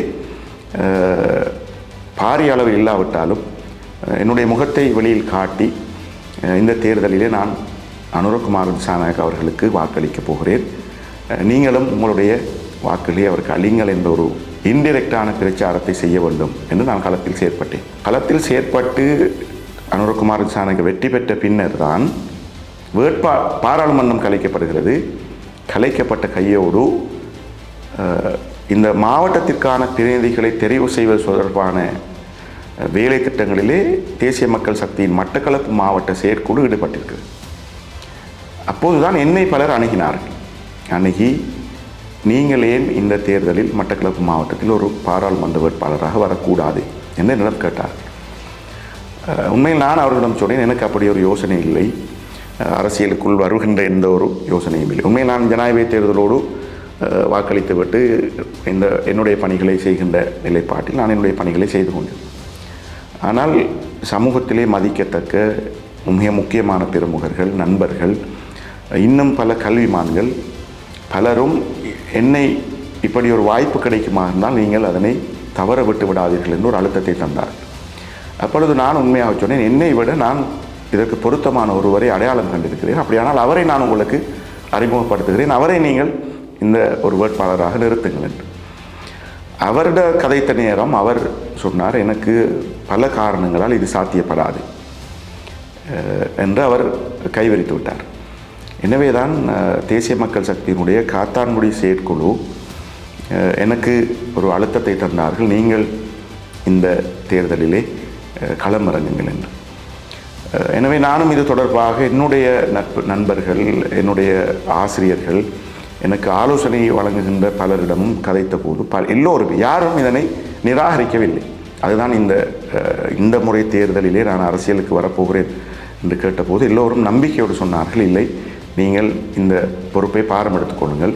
பாரிய அளவில் இல்லாவிட்டாலும் என்னுடைய முகத்தை வெளியில் காட்டி இந்த தேர்தலிலே நான் அனுரகுமார திசாநாயக்கா அவர்களுக்கு வாக்களிக்கப் போகிறேன், நீங்களும் உங்களுடைய வாக்குகளை அவருக்கு அளிங்கள் என்ற ஒரு இன்டிரெக்டான பிரச்சாரத்தை செய்ய வேண்டும் என்று நான் களத்தில் செயற்பட்டேன். களத்தில் செயற்பட்டு அனுரகுமார திசாநாயக்கா வெற்றி பெற்ற பின்னர் தான் பாராளுமன்றம் கலைக்கப்படுகிறது. கலைக்கப்பட்ட கையோடு இந்த மாவட்டத்திற்கான பிரதிநிதிகளை தெரிவு செய்வது தொடர்பான வேலை திட்டங்களிலே தேசிய மக்கள் சக்தியின் மட்டக்களப்பு மாவட்ட செயற்குழு ஈடுபட்டிருக்கிறது. அப்போதுதான் என்னை பலர் அணுகினார்கள். அணுகி, நீங்கள் ஏன் இந்த தேர்தலில் மட்டக்களப்பு மாவட்டத்தில் ஒரு பாராளுமன்ற வேட்பாளராக வரக்கூடாது என்று என்னிடம் கேட்டார். உண்மையில் நான் அவர்களிடம் சொன்னேன், எனக்கு அப்படி ஒரு யோசனை இல்லை, அரசியலுக்குள் வருகின்ற எந்த ஒரு யோசனையும் இல்லை. உண்மையில் நான் ஜனாதிபதி தேர்தலோடு வாக்களித்துவிட்டு என்னுடைய பணிகளை செய்கின்ற நிலைப்பாட்டில் நான் என்னுடைய பணிகளை செய்து கொண்டேன். ஆனால் சமூகத்திலே மதிக்கத்தக்க மிக முக்கியமான பிரமுகர்கள், நண்பர்கள், இன்னும் பல கல்விமான்கள் பலரும் என்னை இப்படி ஒரு வாய்ப்பு கிடைக்குமா இருந்தால் நீங்கள் அதனை தவற விட்டு விடாதீர்கள் என்று ஒரு அழுத்தத்தை தந்தார். அப்பொழுது நான் உண்மையாக சொன்னேன், என்னை விட நான் இதற்கு பொருத்தமான ஒருவரை அடையாளம் கண்டிருக்கிறேன், அப்படியானால் அவரை நான் உங்களுக்கு அறிமுகப்படுத்துகிறேன், அவரை நீங்கள் இந்த ஒரு வேட்பாளராக நிறுத்துங்கள் என்று. அவரிட கதைத்த நேரம் அவர் சொன்னார், எனக்கு பல காரணங்களால் இது சாத்தியப்படாது என்று அவர் கைவிரித்து விட்டார். எனவே தான் தேசிய மக்கள் சக்தியினுடைய காத்தான்குடி செயற்குழு எனக்கு ஒரு அழுத்தத்தை தந்தார்கள், நீங்கள் இந்த தேர்தலிலே களமிறங்குங்கள் என்று. எனவே நானும் இது தொடர்பாக என்னுடைய நண்பர்கள், என்னுடைய ஆசிரியர்கள், எனக்கு ஆலோசனை வழங்குகின்ற பலரிடமும் கதைத்த போது எல்லோரும் யாரும் இதனை நிராகரிக்கவில்லை. அதுதான் இந்த முறை தேர்தலிலே நான் அரசியலுக்கு வரப்போகிறேன் என்று கேட்டபோது எல்லோரும் நம்பிக்கையோடு சொன்னார்கள், இல்லை, நீங்கள் இந்த பொறுப்பை பாரம் எடுத்துக்கொள்ளுங்கள்,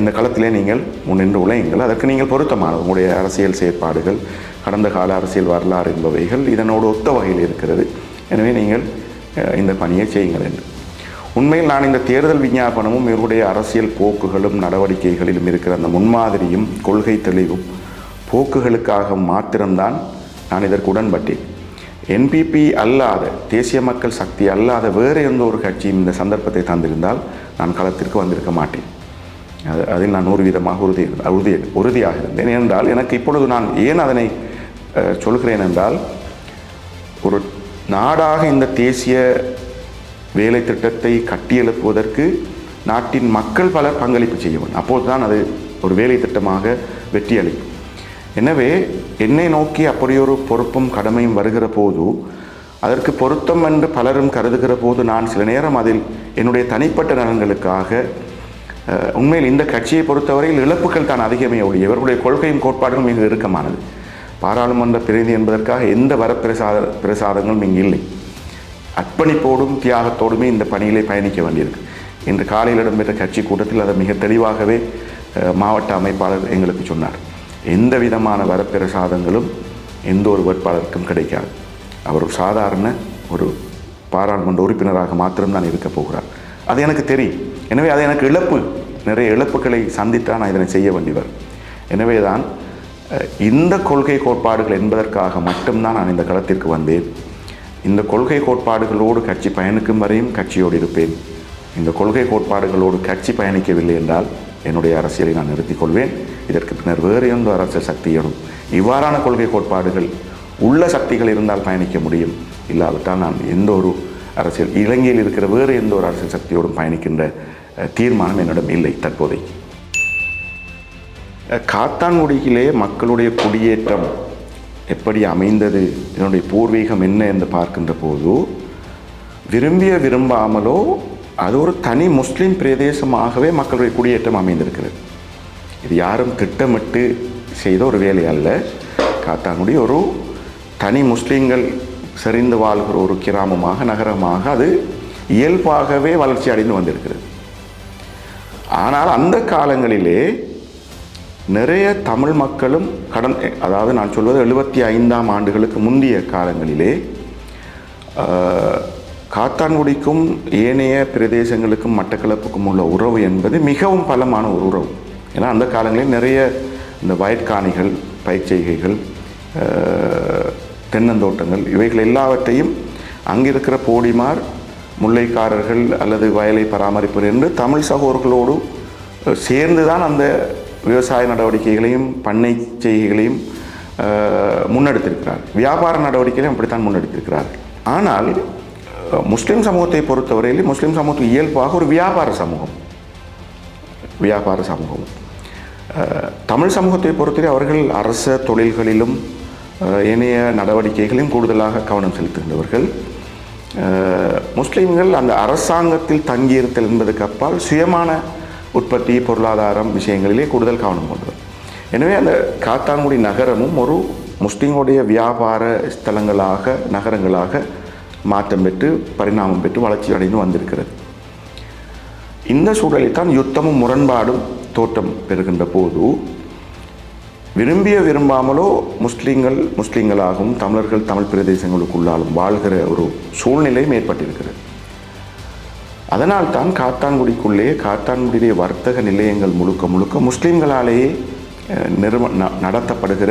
இந்த களத்திலே நீங்கள் முன்னின்று உழையுங்கள், அதற்கு நீங்கள் பொருத்தமானது, உங்களுடைய அரசியல் செயற்பாடுகள், கடந்த கால அரசியல் வரலாறு என்பவைகள் இதனோடு ஒத்த வகையில் இருக்கிறது, எனவே நீங்கள் இந்த பணியை செய்யுங்கள் என்று. உண்மையில் நான் இந்த தேர்தல் விஞ்ஞாபனமும் இவருடைய அரசியல் போக்குகளும் நடவடிக்கைகளிலும் இருக்கிற அந்த முன்மாதிரியும் கொள்கை தெளிவும் போக்குகளுக்காக மாத்திரம்தான் நான் இதற்கு உடன்பட்டேன். என்பிபி அல்லாத, தேசிய மக்கள் சக்தி அல்லாத வேறு எந்த ஒரு கட்சியும் இந்த சந்தர்ப்பத்தை தந்திருந்தால் நான் களத்திற்கு வந்திருக்க மாட்டேன். அதில் நான் 100% உறுதியாக இருந்தேன். ஏனென்றால் எனக்கு இப்பொழுது நான் ஏன் அதனை சொல்கிறேன் என்றால், ஒரு நாடாக இந்த தேசிய வேலை திட்டத்தை கட்டியெழுப்புவதற்கு நாட்டின் மக்கள் பலர் பங்களிப்பு செய்ய வேண்டும். அப்போது தான் அது ஒரு வேலை திட்டமாக வெற்றி அளிக்கும். எனவே என்னை நோக்கி அப்படியொரு பொறுப்பும் கடமையும் வருகிற போது அதற்கு பொருத்தம் என்று பலரும் கருதுகிற போது நான் சில நேரம் அதில் என்னுடைய தனிப்பட்ட நலன்களுக்காக உண்மையில் இந்த கட்சியை பொறுத்தவரையில் இழப்புகள் தான் அதிகமே ஒழிய இவர்களுடைய கொள்கையும் கோட்பாடுகளும் மிக இறுக்கமானது. பாராளுமன்ற பிரதிநிதி என்பதற்காக எந்த பிரசாதங்களும் இங்கு இல்லை. அர்ப்பணிப்போடும் தியாகத்தோடுமே இந்த பணியிலே பயணிக்க வேண்டியிருக்கு. இன்று காலையில் இடம்பெற்ற கட்சி கூட்டத்தில் அதை மிக தெளிவாகவே மாவட்ட அமைப்பாளர் எங்களுக்கு சொன்னார். எந்த விதமான வரப்பிரசாதங்களும் எந்த ஒரு வேட்பாளருக்கும் கிடைக்காது. அவர் ஒரு சாதாரண ஒரு பாராளுமன்ற உறுப்பினராக மாத்திரம்தான் இருக்க போகிறார். அது எனக்கு தெரியும். எனவே அது எனக்கு இழப்பு, நிறைய இழப்புகளை சந்தித்தான் நான் இதனை செய்ய வேண்டியவர். எனவே தான் இந்த கொள்கை கோட்பாடுகள் என்பதற்காக மட்டும்தான் நான் இந்த களத்திற்கு வந்தேன். இந்த கொள்கை கோட்பாடுகளோடு கட்சி பயணிக்கும் வரையும் கட்சியோடு இருப்பேன். இந்த கொள்கை கோட்பாடுகளோடு கட்சி பயணிக்கவில்லை என்றால் என்னுடைய அரசியலை நான் நிறுத்திக் கொள்வேன். இதற்கு பின்னர் வேறு எந்த அரசியல் சக்தியோடும் இவ்வாறான கொள்கை கோட்பாடுகள் உள்ள சக்திகள் இருந்தால் பயணிக்க முடியும். இல்லாவிட்டால் நான் எந்த ஒரு அரசியல் இலங்கையில் இருக்கிற வேறு எந்த ஒரு அரசியல் சக்தியோடும் பயணிக்கின்ற தீர்மானம் என்னிடம் இல்லை தற்போதைக்கு. காத்தான்குடியிலே மக்களுடைய குடியேற்றம் எப்படி அமைந்தது, என்னுடைய பூர்வீகம் என்ன என்று பார்க்கின்ற போது விரும்பாமலோ அது ஒரு தனி முஸ்லீம் பிரதேசமாகவே மக்களுடைய குடியேற்றம் அமைந்திருக்கிறது. இது யாரும் திட்டமிட்டு செய்த ஒரு வேலை அல்ல. காத்தான்குடி ஒரு தனி முஸ்லீம்கள் செறிந்து வாழ்கிற ஒரு கிராமமாக நகரமாக அது இயல்பாகவே வளர்ச்சி அடைந்து வந்திருக்கிறது. ஆனால் அந்த காலங்களிலே நிறைய தமிழ் மக்களும் அதாவது நான் சொல்வது 75ஆம் ஆண்டுகளுக்கு முந்தைய காலங்களிலே காத்தான்குடிக்கும் ஏனைய பிரதேசங்களுக்கும் மட்டக்களப்புக்கும் உள்ள உறவு என்பது மிகவும் பலமான ஒரு உறவு. ஏன்னா அந்த காலங்களில் நிறைய இந்த வயற்காணிகள், பயிர்ச்செய்கைகள், தென்னந்தோட்டங்கள் இவைகள் எல்லாவற்றையும் அங்கிருக்கிற போடிமார், முல்லைக்காரர்கள் அல்லது வயலை பராமரிப்பர் என்று தமிழ் சகோதரர்களோடு சேர்ந்து தான் அந்த விவசாய நடவடிக்கைகளையும் பண்ணை செய்கைகளையும் முன்னெடுத்திருக்கிறார். வியாபார நடவடிக்கைகளையும் அப்படித்தான் முன்னெடுத்திருக்கிறார். ஆனால் முஸ்லீம் சமூகத்தை பொறுத்தவரையில் முஸ்லீம் சமூகத்துக்கு இயல்பாக ஒரு வியாபார சமூகம். தமிழ் சமூகத்தை பொறுத்தவரை அவர்கள் அரச தொழில்களிலும் ஏனைய நடவடிக்கைகளையும் கூடுதலாக கவனம் செலுத்துகின்றவர்கள். முஸ்லீம்கள் அந்த அரசாங்கத்தில் தங்கியிருத்தல் என்பதற்கு அப்பால் சுயமான உற்பத்தி, பொருளாதாரம் விஷயங்களிலே கூடுதல் கவனம் கொண்டவர். எனவே அந்த காத்தான்குடி நகரமும் ஒரு முஸ்லீம்களுடைய வியாபார ஸ்தலங்களாக, நகரங்களாக மாற்றம் பெற்று பரிணாமம் பெற்று வளர்ச்சி அடைந்து வந்திருக்கிறது. இந்த சூழலில் தான் யுத்தமும் முரண்பாடும் தோற்றம் பெறுகின்ற போது விரும்பாமலோ முஸ்லீம்களாகவும் தமிழர்கள் தமிழ் பிரதேசங்களுக்குள்ளாலும் வாழ்கிற ஒரு சூழ்நிலையும் ஏற்பட்டிருக்கிறது. அதனால்தான் காத்தான்குடியிலே வர்த்தக நிலையங்கள் முழுக்க முஸ்லீம்களாலேயே நடத்தப்படுகிற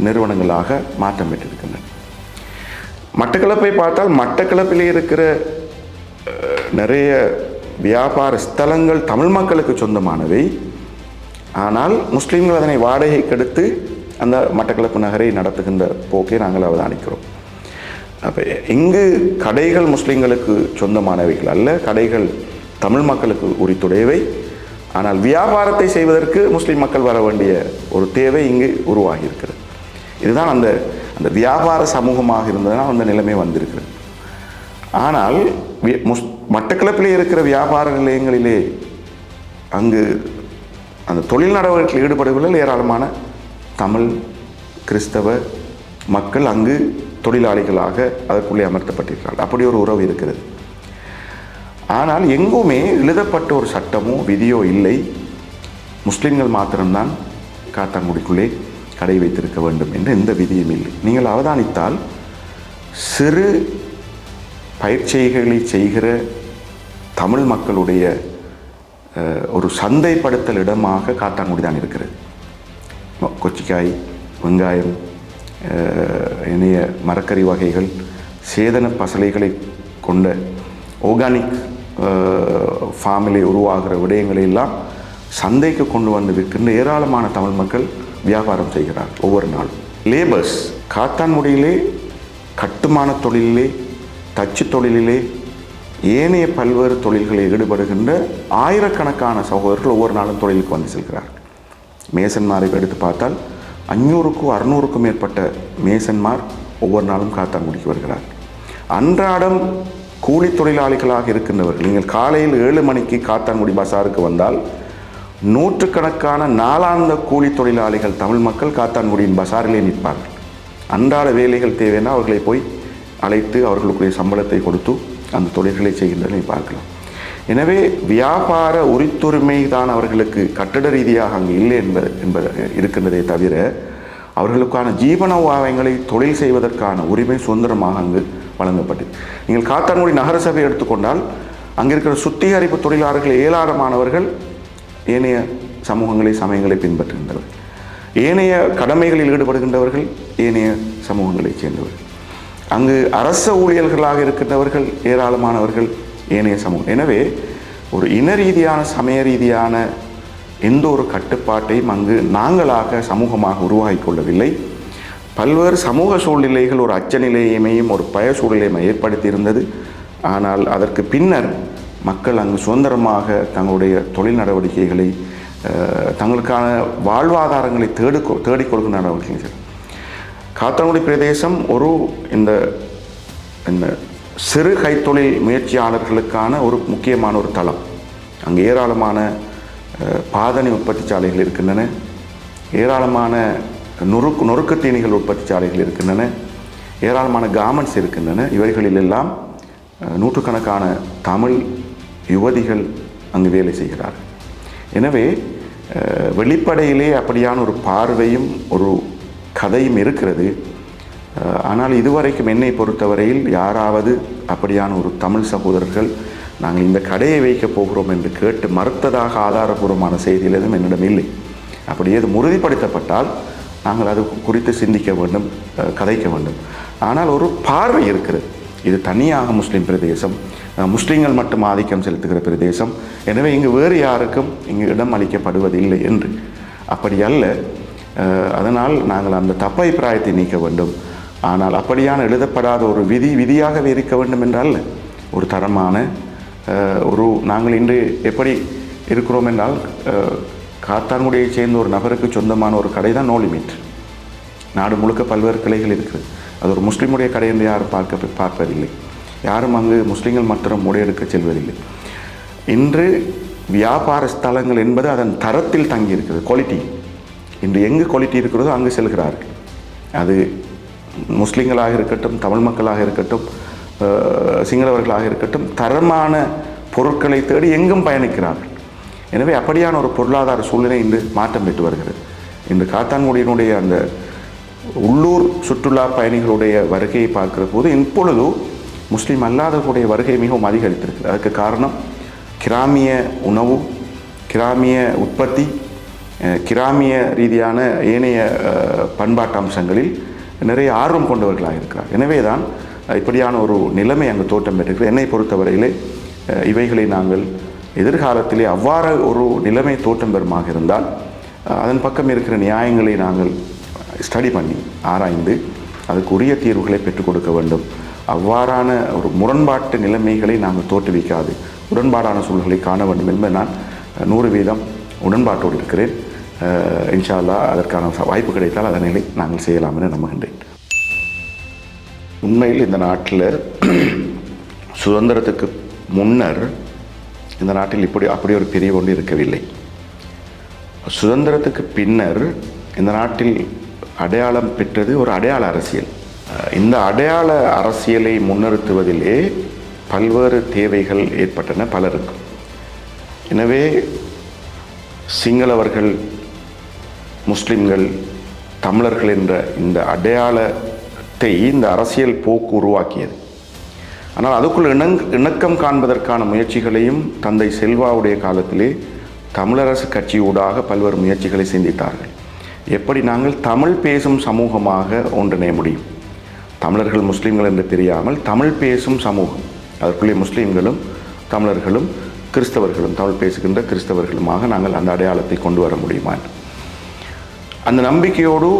நிறுவனங்களாக மாற்றம் பெற்றிருக்கின்றன. மட்டக்களப்பை பார்த்தால் மட்டக்களப்பிலே இருக்கிற நிறைய வியாபார ஸ்தலங்கள் தமிழ் மக்களுக்கு சொந்தமானவை. ஆனால் முஸ்லீம்கள் அதனை வாடகைக்கு எடுத்து அந்த மட்டக்களப்பு நகரை நடத்துகின்ற போக்கை நாங்கள் அவதானிக்கிறோம். அப்போ இங்கு கடைகள் முஸ்லீம்களுக்கு சொந்தமானவைகள் அல்ல, கடைகள் தமிழ் மக்களுக்கு உரித்துடையவை. ஆனால் வியாபாரத்தை செய்வதற்கு முஸ்லீம் மக்கள் வர வேண்டிய ஒரு தேவை இங்கு உருவாகி இருக்கிறது. இதுதான் அந்த வியாபார சமூகமாக இருந்ததுனால் அந்த நிலைமை வந்திருக்கிறது. ஆனால் மட்டக்களப்பிலே இருக்கிற வியாபார நிலையங்களிலே அங்கு அந்த தொழில் நடவடிக்கையில் ஈடுபடுவதில் ஏராளமான தமிழ் கிறிஸ்தவ மக்கள் அங்கு தொழிலாளிகளாக அதற்குள்ளே அமர்த்தப்பட்டிருக்கிறார்கள். அப்படி ஒரு உறவு இருக்கிறது. ஆனால் எங்குமே எழுதப்பட்ட ஒரு சட்டமோ விதியோ இல்லை. முஸ்லிம்கள் மாத்திரம்தான் காத்தான்குடிக்குள்ளே கடை வைத்திருக்க வேண்டும் என்று எந்த விதியும் இல்லை. நீங்கள் அவதானித்தால் சிறு பயிற்சிகளை செய்கிற தமிழ் மக்களுடைய ஒரு சந்தைப்படுத்தல் இடமாக காத்தான்குடி தான் இருக்கிறது. கொச்சிக்காய், வெங்காயம், இணைய மரக்கறி வகைகள், சேதன பசலைகளை கொண்ட ஆர்கானிக் ஃபார்மிலே உருவாகிற விடயங்களை எல்லாம் சந்தைக்கு கொண்டு வந்து விற்கின்ற ஏராளமான தமிழ் மக்கள் வியாபாரம் செய்கிறார் ஒவ்வொரு நாளும். லேபர்ஸ் காத்தான்குடியிலே கட்டுமான தொழிலிலே, தச்சு தொழிலிலே, ஏனைய பல்வேறு தொழில்களில் ஈடுபடுகின்ற ஆயிரக்கணக்கான சகோதரர்கள் ஒவ்வொரு நாளும் தொழிலுக்கு வந்து செல்கிறார்கள். மேசன்மாரை எடுத்து பார்த்தால் 500க்கும் 600க்கும் மேற்பட்ட மேசன்மார் ஒவ்வொரு நாளும் காத்தான்குடிக்கு வருகிறார். அன்றாடம் கூலி தொழிலாளிகளாக இருக்கின்றவர்கள், நீங்கள் காலையில் 7 மணிக்கு காத்தான்குடி பசாருக்கு வந்தால் நூற்றுக்கணக்கான நாளாந்த கூலி தொழிலாளிகள் தமிழ் மக்கள் காத்தான்குடியின் பசாரிலே நிற்பார்கள். அன்றாட வேலைகள் தேவைன்னா அவர்களை போய் அழைத்து அவர்களுக்குரிய சம்பளத்தை கொடுத்து அந்த தொழில்களை செய்கின்றதை பார்க்கலாம். எனவே வியாபார உரித்துரிமை தான் அவர்களுக்கு கட்டட ரீதியாக அங்கு இல்லை என்பது இருக்கின்றதே தவிர அவர்களுக்கான ஜீவனோபாயங்களை தொழில் செய்வதற்கான உரிமை சுதந்திரமாக அங்கு வழங்கப்பட்டது. நீங்கள் காத்தான்குடி நகர சபை எடுத்துக்கொண்டால் அங்கே இருக்கிற சுத்திகரிப்பு தொழிலாளர்கள் ஏராளமானவர்கள் ஏனைய சமூகங்களை சமயங்களை பின்பற்றுகின்றவர்கள், ஏனைய கடமைகளில் ஈடுபடுகின்றவர்கள் ஏனைய சமூகங்களைச் சேர்ந்தவர்கள், அங்கு அரச ஊழியர்களாக இருக்கின்றவர்கள் ஏராளமானவர்கள் ஏனைய சமூகம். எனவே ஒரு இன ரீதியான சமய ரீதியான எந்த ஒரு கட்டுப்பாட்டையும் அங்கு நாங்களாக சமூகமாக உருவாகி கொள்ளவில்லை. பல்வேறு சமூக சூழ்நிலைகள் ஒரு அச்சநிலையையும் ஒரு பய சூழ்நிலையும் ஏற்படுத்தி இருந்தது. ஆனால் அதற்கு பின்னர் மக்கள் அங்கு சுதந்திரமாக தங்களுடைய தொழில் நடவடிக்கைகளை தங்களுக்கான வாழ்வாதாரங்களை தேடிக்கொள்கிற நடவடிக்கைகள். காத்தான்குடி பிரதேசம் ஒரு இந்த சிறு கைத்தொழில் முயற்சியாளர்களுக்கான ஒரு முக்கியமான ஒரு தளம். அங்கு ஏராளமான பாதணி உற்பத்தி சாலைகள் இருக்கின்றன, ஏராளமான நொறுக்கு தீனிகள் உற்பத்தி சாலைகள் இருக்கின்றன, ஏராளமான கார்மெண்ட்ஸ் இருக்கின்றன. இவைகளிலெல்லாம் நூற்றுக்கணக்கான தமிழ் யுவதிகள் அங்கு வேலை செய்கிறார்கள். எனவே வெளிப்படையிலே அப்படியான ஒரு பார்வையும் ஒரு கதையும் இருக்கிறது. ஆனால் இதுவரைக்கும் என்னை பொறுத்தவரையில் யாராவது அப்படியான ஒரு தமிழ் சகோதரர்கள் நாங்கள் இந்த கடையை வைக்கப் போகிறோம் என்று கேட்டு மறுத்ததாக ஆதாரபூர்வமான செய்திகள் எதுவும் என்னிடம் இல்லை. அப்படி ஏது உறுதிப்படுத்தப்பட்டால் நாங்கள் அது குறித்து சிந்திக்க வேண்டும், கதைக்க வேண்டும். ஆனால் ஒரு பார்வை இருக்கிறது. இது தனியாக முஸ்லீம் பிரதேசம், முஸ்லீம்கள் மட்டும் ஆதிக்கம் செலுத்துகிற பிரதேசம், எனவே இங்கு வேறு யாருக்கும் இங்கு இடம் அளிக்கப்படுவதில்லை என்று. அப்படி அல்ல. அதனால் நாங்கள் அந்த தப்பபிப்பிராயத்தை நீக்க வேண்டும். ஆனால் அப்படியான எழுதப்படாத ஒரு விதியாகவே இருக்க வேண்டும் என்றால் ஒரு தரமான ஒரு நாங்கள் இன்று எப்படி இருக்கிறோம் என்றால் காத்தான்குடியை சேர்ந்த ஒரு நபருக்கு சொந்தமான ஒரு கடை தான் நோ லிமிட். நாடு முழுக்க பல்வேறு கிளைகள் இருக்குது. அது ஒரு முஸ்லீமுடைய கடை என்று யாரும் பார்ப்பதில்லை. யாரும் அங்கு முஸ்லீம்கள் மற்றும் முடையெடுக்க செல்வதில்லை. இன்று வியாபார ஸ்தலங்கள் என்பது அதன் தரத்தில் தங்கி இருக்கிறது, குவாலிட்டி. இன்று எங்கு குவாலிட்டி இருக்கிறதோ அங்கு செல்கிறார்கள். அது முஸ்லீம்களாக இருக்கட்டும், தமிழ் மக்களாக இருக்கட்டும், சிங்களவர்களாக இருக்கட்டும், தரமான பொருட்களை தேடி எங்கும் பயணிக்கிறார்கள். எனவே அப்படியான ஒரு பொருளாதார சூழ்நிலை இன்று மாற்றம் பெற்று வருகிறது. இன்று காத்தான்குடியினுடைய அந்த உள்ளூர் சுற்றுலா பயணிகளுடைய வருகையை பார்க்கிற போது இப்பொழுது முஸ்லீம் அல்லாதவர்களுடைய வருகை மிகவும் அதிகரித்திருக்கு. அதுக்கு காரணம் கிராமிய உணவு, கிராமிய உற்பத்தி, கிராமிய ரீதியான ஏனைய பண்பாட்டு அம்சங்களில் நிறைய ஆர்வம் கொண்டவர்களாக இருக்கிறார். எனவே தான் இப்படியான ஒரு நிலைமை அங்கு தோற்றம் பெற்றிருக்கிறது. என்னை பொறுத்தவரையிலே இவைகளை நாங்கள் எதிர்காலத்திலே அவ்வாறு ஒரு நிலைமை தோற்றம் பெறுமாக இருந்தால் அதன் பக்கம் இருக்கிற நியாயங்களை நாங்கள் ஸ்டடி பண்ணி ஆராய்ந்து அதுக்கு உரிய தீர்வுகளை பெற்றுக் கொடுக்க வேண்டும். அவ்வாறான ஒரு முரண்பாட்டு நிலைமைகளை நாங்கள் தோற்றுவிக்காது உடன்பாடான சூழல்களை காண வேண்டும் என்பதை நான் 100% உடன்பாட்டோடு இருக்கிறேன். இன்ஷா அல்லாஹ் அதற்கான வாய்ப்பு கிடைத்தால் அதனை நாங்கள் செய்யலாம் என நம்புகின்றேன். உண்மையில் இந்த நாட்டில் சுதந்திரத்துக்கு முன்னர் இந்த நாட்டில் அப்படி ஒரு பிரிவு ஒன்று இருக்கவில்லை. சுதந்திரத்துக்கு பின்னர் இந்த நாட்டில் அடையாளம் பெற்றது ஒரு அடையாள அரசியல். இந்த அடையாள அரசியலை முன்னிறுத்துவதிலே பல்வேறு தேவைகள் ஏற்பட்டன பலருக்கு. எனவே சிங்களவர்கள், முஸ்லிம்கள், தமிழர்கள் என்ற இந்த அடையாளத்தை இந்த அரசியல் போக்கு உருவாக்கியது. ஆனால் அதுக்குள் இணக்கம் காண்பதற்கான முயற்சிகளையும் தந்தை செல்வாவுடைய காலத்திலே தமிழரசு கட்சியூடாக பல்வேறு முயற்சிகளை சிந்தித்தார்கள். எப்படி நாங்கள் தமிழ் பேசும் சமூகமாக ஒன்றிணைய முடியும், தமிழர்கள் முஸ்லீம்கள் என்று தெரியாமல் தமிழ் பேசும் சமூகம், அதற்குள்ளே முஸ்லீம்களும் தமிழர்களும் கிறிஸ்தவர்களும் தமிழ் பேசுகின்ற கிறிஸ்தவர்களுமாக நாங்கள் அந்த அடையாளத்தை கொண்டு வர முடியுமா? அந்த நம்பிக்கையோடு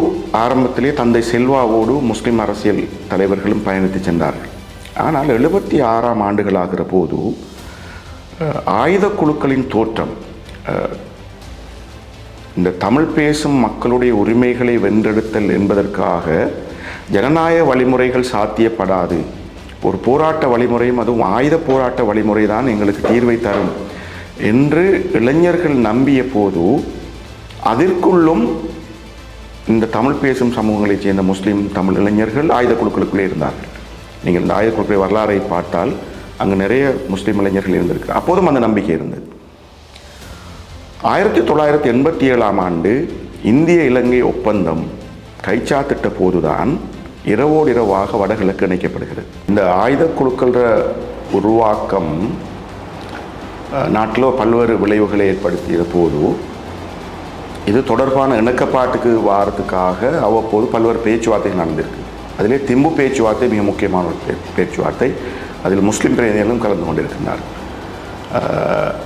ஆரம்பத்திலே தந்தை செல்வாவோடு முஸ்லீம் அரசியல் தலைவர்களும் பயணித்து சென்றார்கள். ஆனால் 76ஆம் ஆண்டுகளாகிற போது ஆயுத குழுக்களின் தோற்றம், இந்த தமிழ் பேசும் மக்களுடைய உரிமைகளை வென்றெடுத்தல் என்பதற்காக ஜனநாயக வழிமுறைகள் சாத்தியப்படாது. ஒரு போராட்ட வழிமுறையும் அதுவும் ஆயுத போராட்ட வழிமுறை தான் எங்களுக்கு தீர்வை தரும் என்று இளைஞர்கள் நம்பிய போது அதற்குள்ளும் இந்த தமிழ் பேசும் சமூகங்களைச் சேர்ந்த முஸ்லீம் தமிழ் இளைஞர்கள் ஆயுத குழுக்களுக்குள்ளே இருந்தார்கள். நீங்கள் இந்த ஆயுத குழுக்களை வரலாறை பார்த்தால் அங்கு நிறைய முஸ்லீம் இளைஞர்கள் இருந்திருக்கு. அப்போதும் அந்த நம்பிக்கை இருந்தது. 1987 இந்திய இலங்கை ஒப்பந்தம் கைச்சாத்திட்ட போதுதான் இரவோடிரவாக வடகிழக்கு இணைக்கப்படுகிறது. இந்த ஆயுத குழுக்கள உருவாக்கம் நாட்டில் பல்வேறு விளைவுகளை ஏற்படுத்திய போது இது தொடர்பான இணக்கப்பாட்டுக்கு வாரத்துக்காக அவ்வப்போது பல்வேறு பேச்சுவார்த்தைகள் நடந்திருக்கு. அதிலே திம்பு பேச்சுவார்த்தை மிக முக்கியமான ஒரு பேச்சுவார்த்தை. அதில் முஸ்லீம் பிரதிநிதிகளும் கலந்து கொண்டிருக்கின்றார்.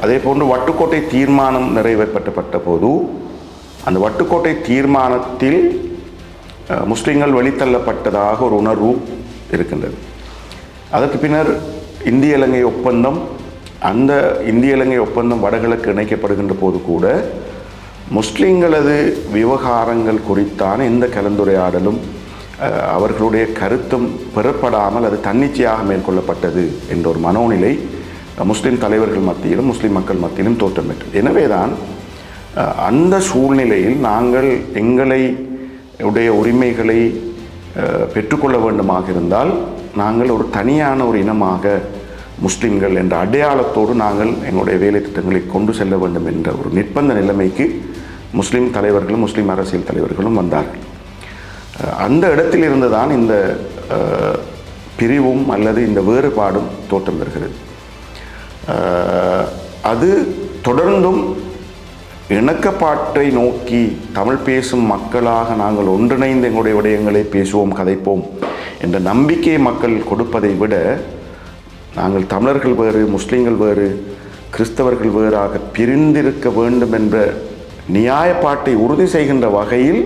அதே போன்று வட்டுக்கோட்டை தீர்மானம் நிறைவேற்றப்பட்ட போது அந்த வட்டுக்கோட்டை தீர்மானத்தில் முஸ்லீம்கள் வெளித்தள்ளப்பட்டதாக ஒரு உணர்வு இருக்கின்றது. அதற்கு பின்னர் இந்திய இலங்கை ஒப்பந்தம், அந்த இந்திய இலங்கை ஒப்பந்தம் வடகிழக்கு இணைக்கப்படுகின்ற போது கூட முஸ்லீம்களது விவகாரங்கள் குறித்தான எந்த கலந்துரையாடலும் அவர்களுடைய கருத்தும் பெறப்படாமல் அது தன்னிச்சையாக மேற்கொள்ளப்பட்டது என்ற ஒரு மனோநிலை முஸ்லீம் தலைவர்கள் மத்தியிலும் முஸ்லீம் மக்கள் மத்தியிலும் தோற்றம் பெற்றது. எனவே தான் அந்த சூழ்நிலையில் நாங்கள் எங்களை உடைய உரிமைகளை பெற்றுக்கொள்ள வேண்டுமாக இருந்தால் நாங்கள் ஒரு தனியான ஒரு இனமாக முஸ்லீம்கள் என்ற அடையாளத்தோடு நாங்கள் எங்களுடைய வேலை திட்டங்களை கொண்டு செல்ல வேண்டும் என்ற ஒரு நிர்பந்த நிலைமைக்கு முஸ்லீம் தலைவர்களும் முஸ்லீம் அரசியல் தலைவர்களும் வந்தார்கள். அந்த இடத்திலிருந்து தான் இந்த பிரிவும் அல்லது இந்த வேறுபாடும் தோற்றம் பெறுகிறது. அது தொடர்ந்தும் இணக்கப்பாட்டை நோக்கி தமிழ் பேசும் மக்களாக நாங்கள் ஒன்றிணைந்து எங்களுடைய விடயங்களை பேசுவோம், கதைப்போம் என்ற நம்பிக்கையை மக்கள் கொடுப்பதை விட நாங்கள் தமிழர்கள் வேறு, முஸ்லீம்கள் வேறு, கிறிஸ்தவர்கள் வேறாக பிரிந்திருக்க வேண்டும் என்ற நியாயப்பாட்டை உறுதி செய்கின்ற வகையில்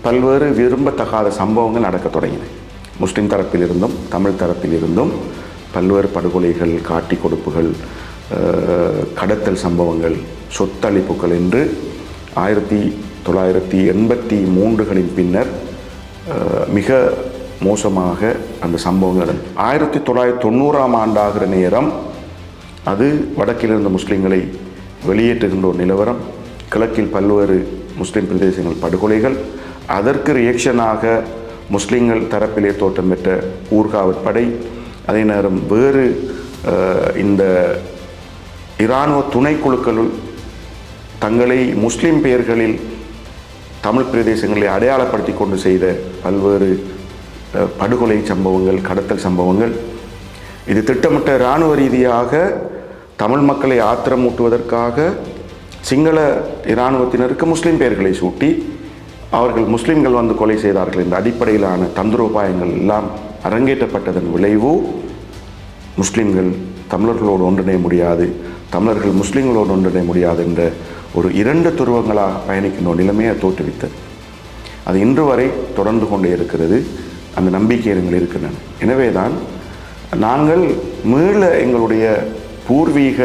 பல்வேறு விரும்பத்தகாத சம்பவங்கள் நடக்க தொடங்கின. முஸ்லீம் தரப்பிலிருந்தும் தமிழ் தரப்பிலிருந்தும் பல்வேறு படுகொலைகள், காட்டி கொடுப்புகள், கடத்தல் சம்பவங்கள், சொத்தளிப்புகள் என்று 1983 பின்னர் மிக மோசமாக அந்த சம்பவங்கள் 1990 ஆகிற நேரம் அது வடக்கிலிருந்த முஸ்லீம்களை வெளியேற்றுகின்ற ஒரு நிலவரம், கிழக்கில் பல்வேறு முஸ்லீம் பிரதேசங்கள் படுகொலைகள், அதற்கு ரியாக்ஷனாக முஸ்லீம்கள் தரப்பிலே தோற்றம் பெற்ற ஊர்காவற்படை, அதே நேரம் வேறு இந்த இராணுவ துணைக்குழுக்களுள் தங்களை முஸ்லீம் பெயர்களில் தமிழ் பிரதேசங்களை அடையாளப்படுத்தி கொண்டு செய்த பல்வேறு படுகொலை சம்பவங்கள், கடத்தல் சம்பவங்கள், இது திட்டமிட்ட இராணுவ ரீதியாக தமிழ் மக்களை ஆத்திரமூட்டுவதற்காக சிங்கள இராணுவத்தினருக்கு முஸ்லீம் பெயர்களை சூட்டி அவர்கள் முஸ்லீம்கள் வந்து கொலை செய்தார்கள் என்ற அடிப்படையிலான தந்திரோபாயங்கள் எல்லாம் அரங்கேற்றப்பட்டதன் விளைவு முஸ்லீம்கள் தமிழர்களோடு ஒன்றிணைய முடியாது, தமிழர்கள் முஸ்லீம்களோடு ஒன்றிணைய முடியாது என்ற ஒரு இரண்டு துருவங்களாக பயணிக்கின்ற நிலைமையை தோற்றுவித்தது. அது இன்று வரை தொடர்ந்து கொண்டே இருக்கிறது. அந்த நம்பிக்கைகள் இருக்கின்றன. எனவே தான் நாங்கள் மீள எங்களுடைய பூர்வீக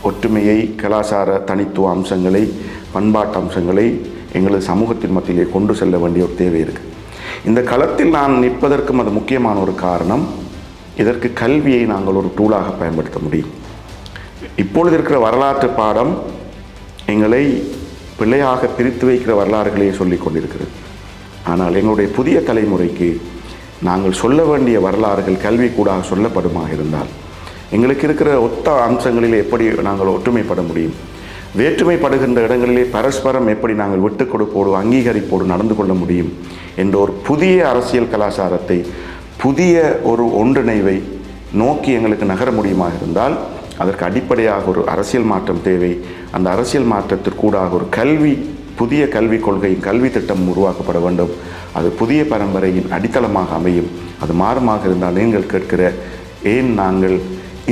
ஒற்றுமையை, கலாச்சார தனித்துவ அம்சங்களை, பண்பாட்டு அம்சங்களை எங்களது சமூகத்தின் மத்தியிலே கொண்டு செல்ல வேண்டிய ஒரு தேவை இருக்குது. இந்த களத்தில் நான் நிற்பதற்கும் அது முக்கியமான ஒரு காரணம், இதற்கு கல்வியை நாங்கள் ஒரு டூலாக பயன்படுத்த முடியும். இப்பொழுது இருக்கிற வரலாற்று பாடம் எங்களை பிள்ளையாக பிரித்து வைக்கிற வரலாறுகளையே சொல்லிக் கொண்டிருக்கிறது. ஆனால் எங்களுடைய புதிய தலைமுறைக்கு நாங்கள் சொல்ல வேண்டிய வரலாறுகள் கல்வி கூடாக சொல்லப்படுமாக இருந்தால் எங்களுக்கு இருக்கிற ஒத்த அம்சங்களில் எப்படி நாங்கள் ஒற்றுமைப்பட முடியும், வேற்றுமைப்படுகின்ற இடங்களிலே பரஸ்பரம் எப்படி நாங்கள் விட்டுக் கொடுப்போடு அங்கீகரிப்போடு நடந்து கொள்ள முடியும் என்ற ஒரு புதிய அரசியல் கலாச்சாரத்தை, புதிய ஒரு ஒன்றிணைவை நோக்கி எங்களுக்கு நகர முடியுமாக இருந்தால் அதற்கு அடிப்படையாக ஒரு அரசியல் மாற்றம் தேவை. அந்த அரசியல் மாற்றத்திற்கூடாக ஒரு புதிய கல்விக் கொள்கையும் கல்வி திட்டம் உருவாக்கப்பட வேண்டும். அது புதிய பரம்பரையின் அடித்தளமாக அமையும். அது மாறுமாக இருந்தால் நீங்கள் கேட்கிற ஏன் நாங்கள்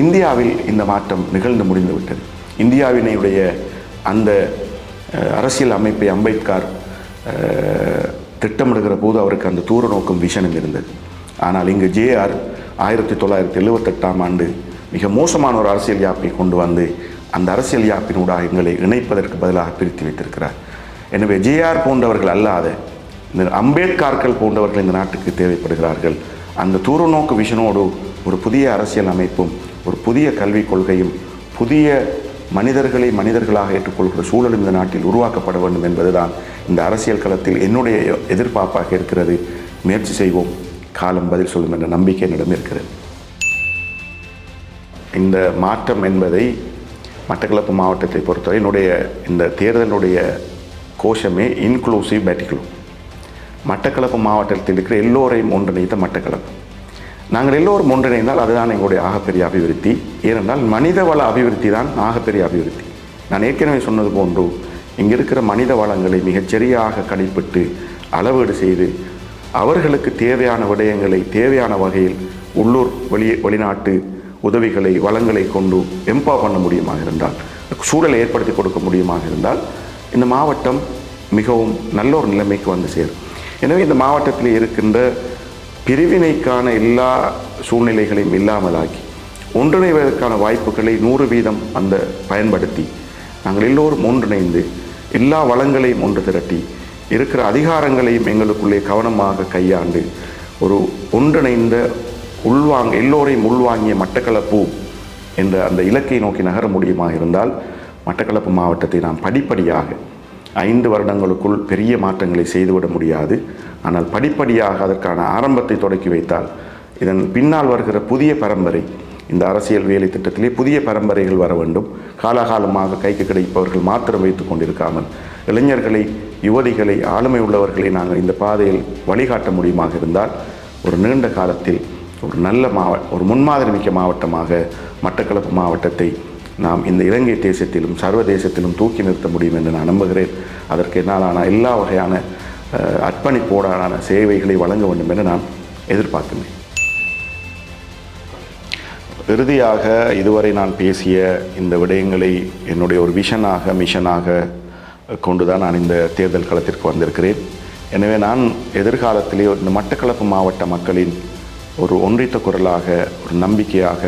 இந்தியாவில் இந்த மாற்றம் நிகழ்ந்து முடிந்துவிட்டது. இந்தியாவினுடைய அந்த அரசியல் அமைப்பை அம்பேத்கர் திட்டமிடுகிற போது அவருக்கு அந்த தூர நோக்கும் விஷனும் இருந்தது. ஆனால் இங்கு ஜேஆர் 1978 மிக மோசமான ஒரு அரசியல் யாப்பை கொண்டு வந்து அந்த அரசியல் யாப்பினூடாக எங்களை இணைப்பதற்கு பதிலாக பிரித்து வைத்திருக்கிறார். எனவே ஜேஆர் போன்றவர்கள் அல்லாத இந்த அம்பேத்கர்கள் போன்றவர்கள் இந்த நாட்டுக்கு தேவைப்படுகிறார்கள். அந்த தூரநோக்கு விஷனோடு ஒரு புதிய அரசியல் அமைப்பும் ஒரு புதிய கல்விக் கொள்கையும் புதிய மனிதர்களை மனிதர்களாக ஏற்றுக்கொள்கிற சூழல் இந்த நாட்டில் உருவாக்கப்பட வேண்டும் என்பதுதான் இந்த அரசியல் களத்தில் என்னுடைய எதிர்பார்ப்பாக இருக்கிறது. முயற்சி செய்வோம், காலம் பதில் சொல்லும் என்ற நம்பிக்கை என்னிடம் இருக்கிறது. இந்த மாற்றம் என்பதை மட்டக்களப்பு மாவட்டத்தை பொறுத்தவரை என்னுடைய இந்த தேர்தலுடைய கோஷமே இன்க்ளூசிவ் பேட்டிகுலர். மட்டக்களப்பு மாவட்டத்தில் இருக்கிற எல்லோரையும் ஒன்றிணைத்த மட்டக்களப்பு. நாங்கள் எல்லோரும் ஒன்றிணைந்தால் அதுதான் எங்களுடைய ஆகப்பெரிய அபிவிருத்தி. ஏனென்றால் மனித வள அபிவிருத்தி தான் ஆகப்பெரிய அபிவிருத்தி. நான் ஏற்கனவே சொன்னது போன்று இங்கே இருக்கிற மனித வளங்களை மிகச்சரியாக கணிப்பிட்டு அளவீடு செய்து அவர்களுக்கு தேவையான விடயங்களை தேவையான வகையில் உள்ளூர் வெளிநாட்டு உதவிகளை வளங்களை கொண்டு எம்பவர் பண்ண முடியுமாக இருந்தால், சூழலை ஏற்படுத்தி கொடுக்க முடியுமாக இருந்தால் இந்த மாவட்டம் மிகவும் நல்ல ஒரு நிலைமைக்கு வந்து சேரும். எனவே இந்த மாவட்டத்தில் இருக்கின்ற பிரிவினைக்கான எல்லா சூழ்நிலைகளையும் இல்லாமலாக்கி ஒன்றிணைவதற்கான வாய்ப்புகளை 100% அந்த பயன்படுத்தி நாங்கள் எல்லோரும் ஒன்றிணைந்து எல்லா வளங்களையும் ஒன்று திரட்டி இருக்கிற அதிகாரங்களையும் எங்களுக்குள்ளே கவனமாக கையாண்டு ஒரு ஒன்றிணைந்த எல்லோரையும் உள்வாங்கிய மட்டக்களப்பு என்ற அந்த இலக்கை நோக்கி நகர முடியுமாக இருந்தால் மட்டக்களப்பு மாவட்டத்தை நாம் படிப்படியாக 5 வருடங்களுக்குள் பெரிய மாற்றங்களை செய்துவிட முடியாது. ஆனால் படிப்படியாக அதற்கான ஆரம்பத்தை தொடக்கி வைத்தால் இதன் பின்னால் வருகிற புதிய பரம்பரை, இந்த அரசியல் வேலை திட்டத்திலே புதிய பரம்பரைகள் வர வேண்டும். காலாகாலமாக கைக்கு கிடைப்பவர்கள் மாத்திரம் வைத்து கொண்டிருக்காமல் இளைஞர்களை, யுவதிகளை, ஆளுமை உள்ளவர்களை நாங்கள் இந்த பாதையில் வழிகாட்ட முடியுமாக இருந்தால் ஒரு நீண்ட காலத்தில் ஒரு நல்ல ஒரு முன்மாதிரி மிக்க மாவட்டமாக மட்டக்களப்பு மாவட்டத்தை நாம் இந்த இலங்கை தேசத்திலும் சர்வதேசத்திலும் தூக்கி நிறுத்த முடியும் என்று நான் நம்புகிறேன். அதற்கு என்னாலான எல்லா வகையான அர்ப்பணிப்போடான சேவைகளை வழங்க வேண்டும் என்று நான் எதிர்பார்க்கின்றேன். இறுதியாக இதுவரை நான் பேசிய இந்த விடயங்களை என்னுடைய ஒரு மிஷனாக கொண்டுதான் நான் இந்த தேர்தல் களத்திற்கு வந்திருக்கிறேன். எனவே நான் எதிர்காலத்திலே இந்த மட்டக்களப்பு மாவட்ட மக்களின் ஒரு ஒன்றித்த குரலாக, ஒரு நம்பிக்கையாக,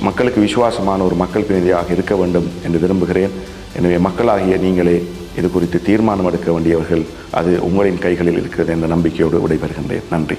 மக்களுக்கு விசுவாசமான ஒரு மக்கள் பிரதிநிதியாக இருக்க வேண்டும் என்று விரும்புகிறேன். எனவே மக்களாகிய நீங்களே இது குறித்து தீர்மானம் எடுக்க வேண்டியவர்கள். அது உங்களின் கைகளில் இருக்கிறது என்ற நம்பிக்கையோடு விடைபெறுகின்றேன். நன்றி.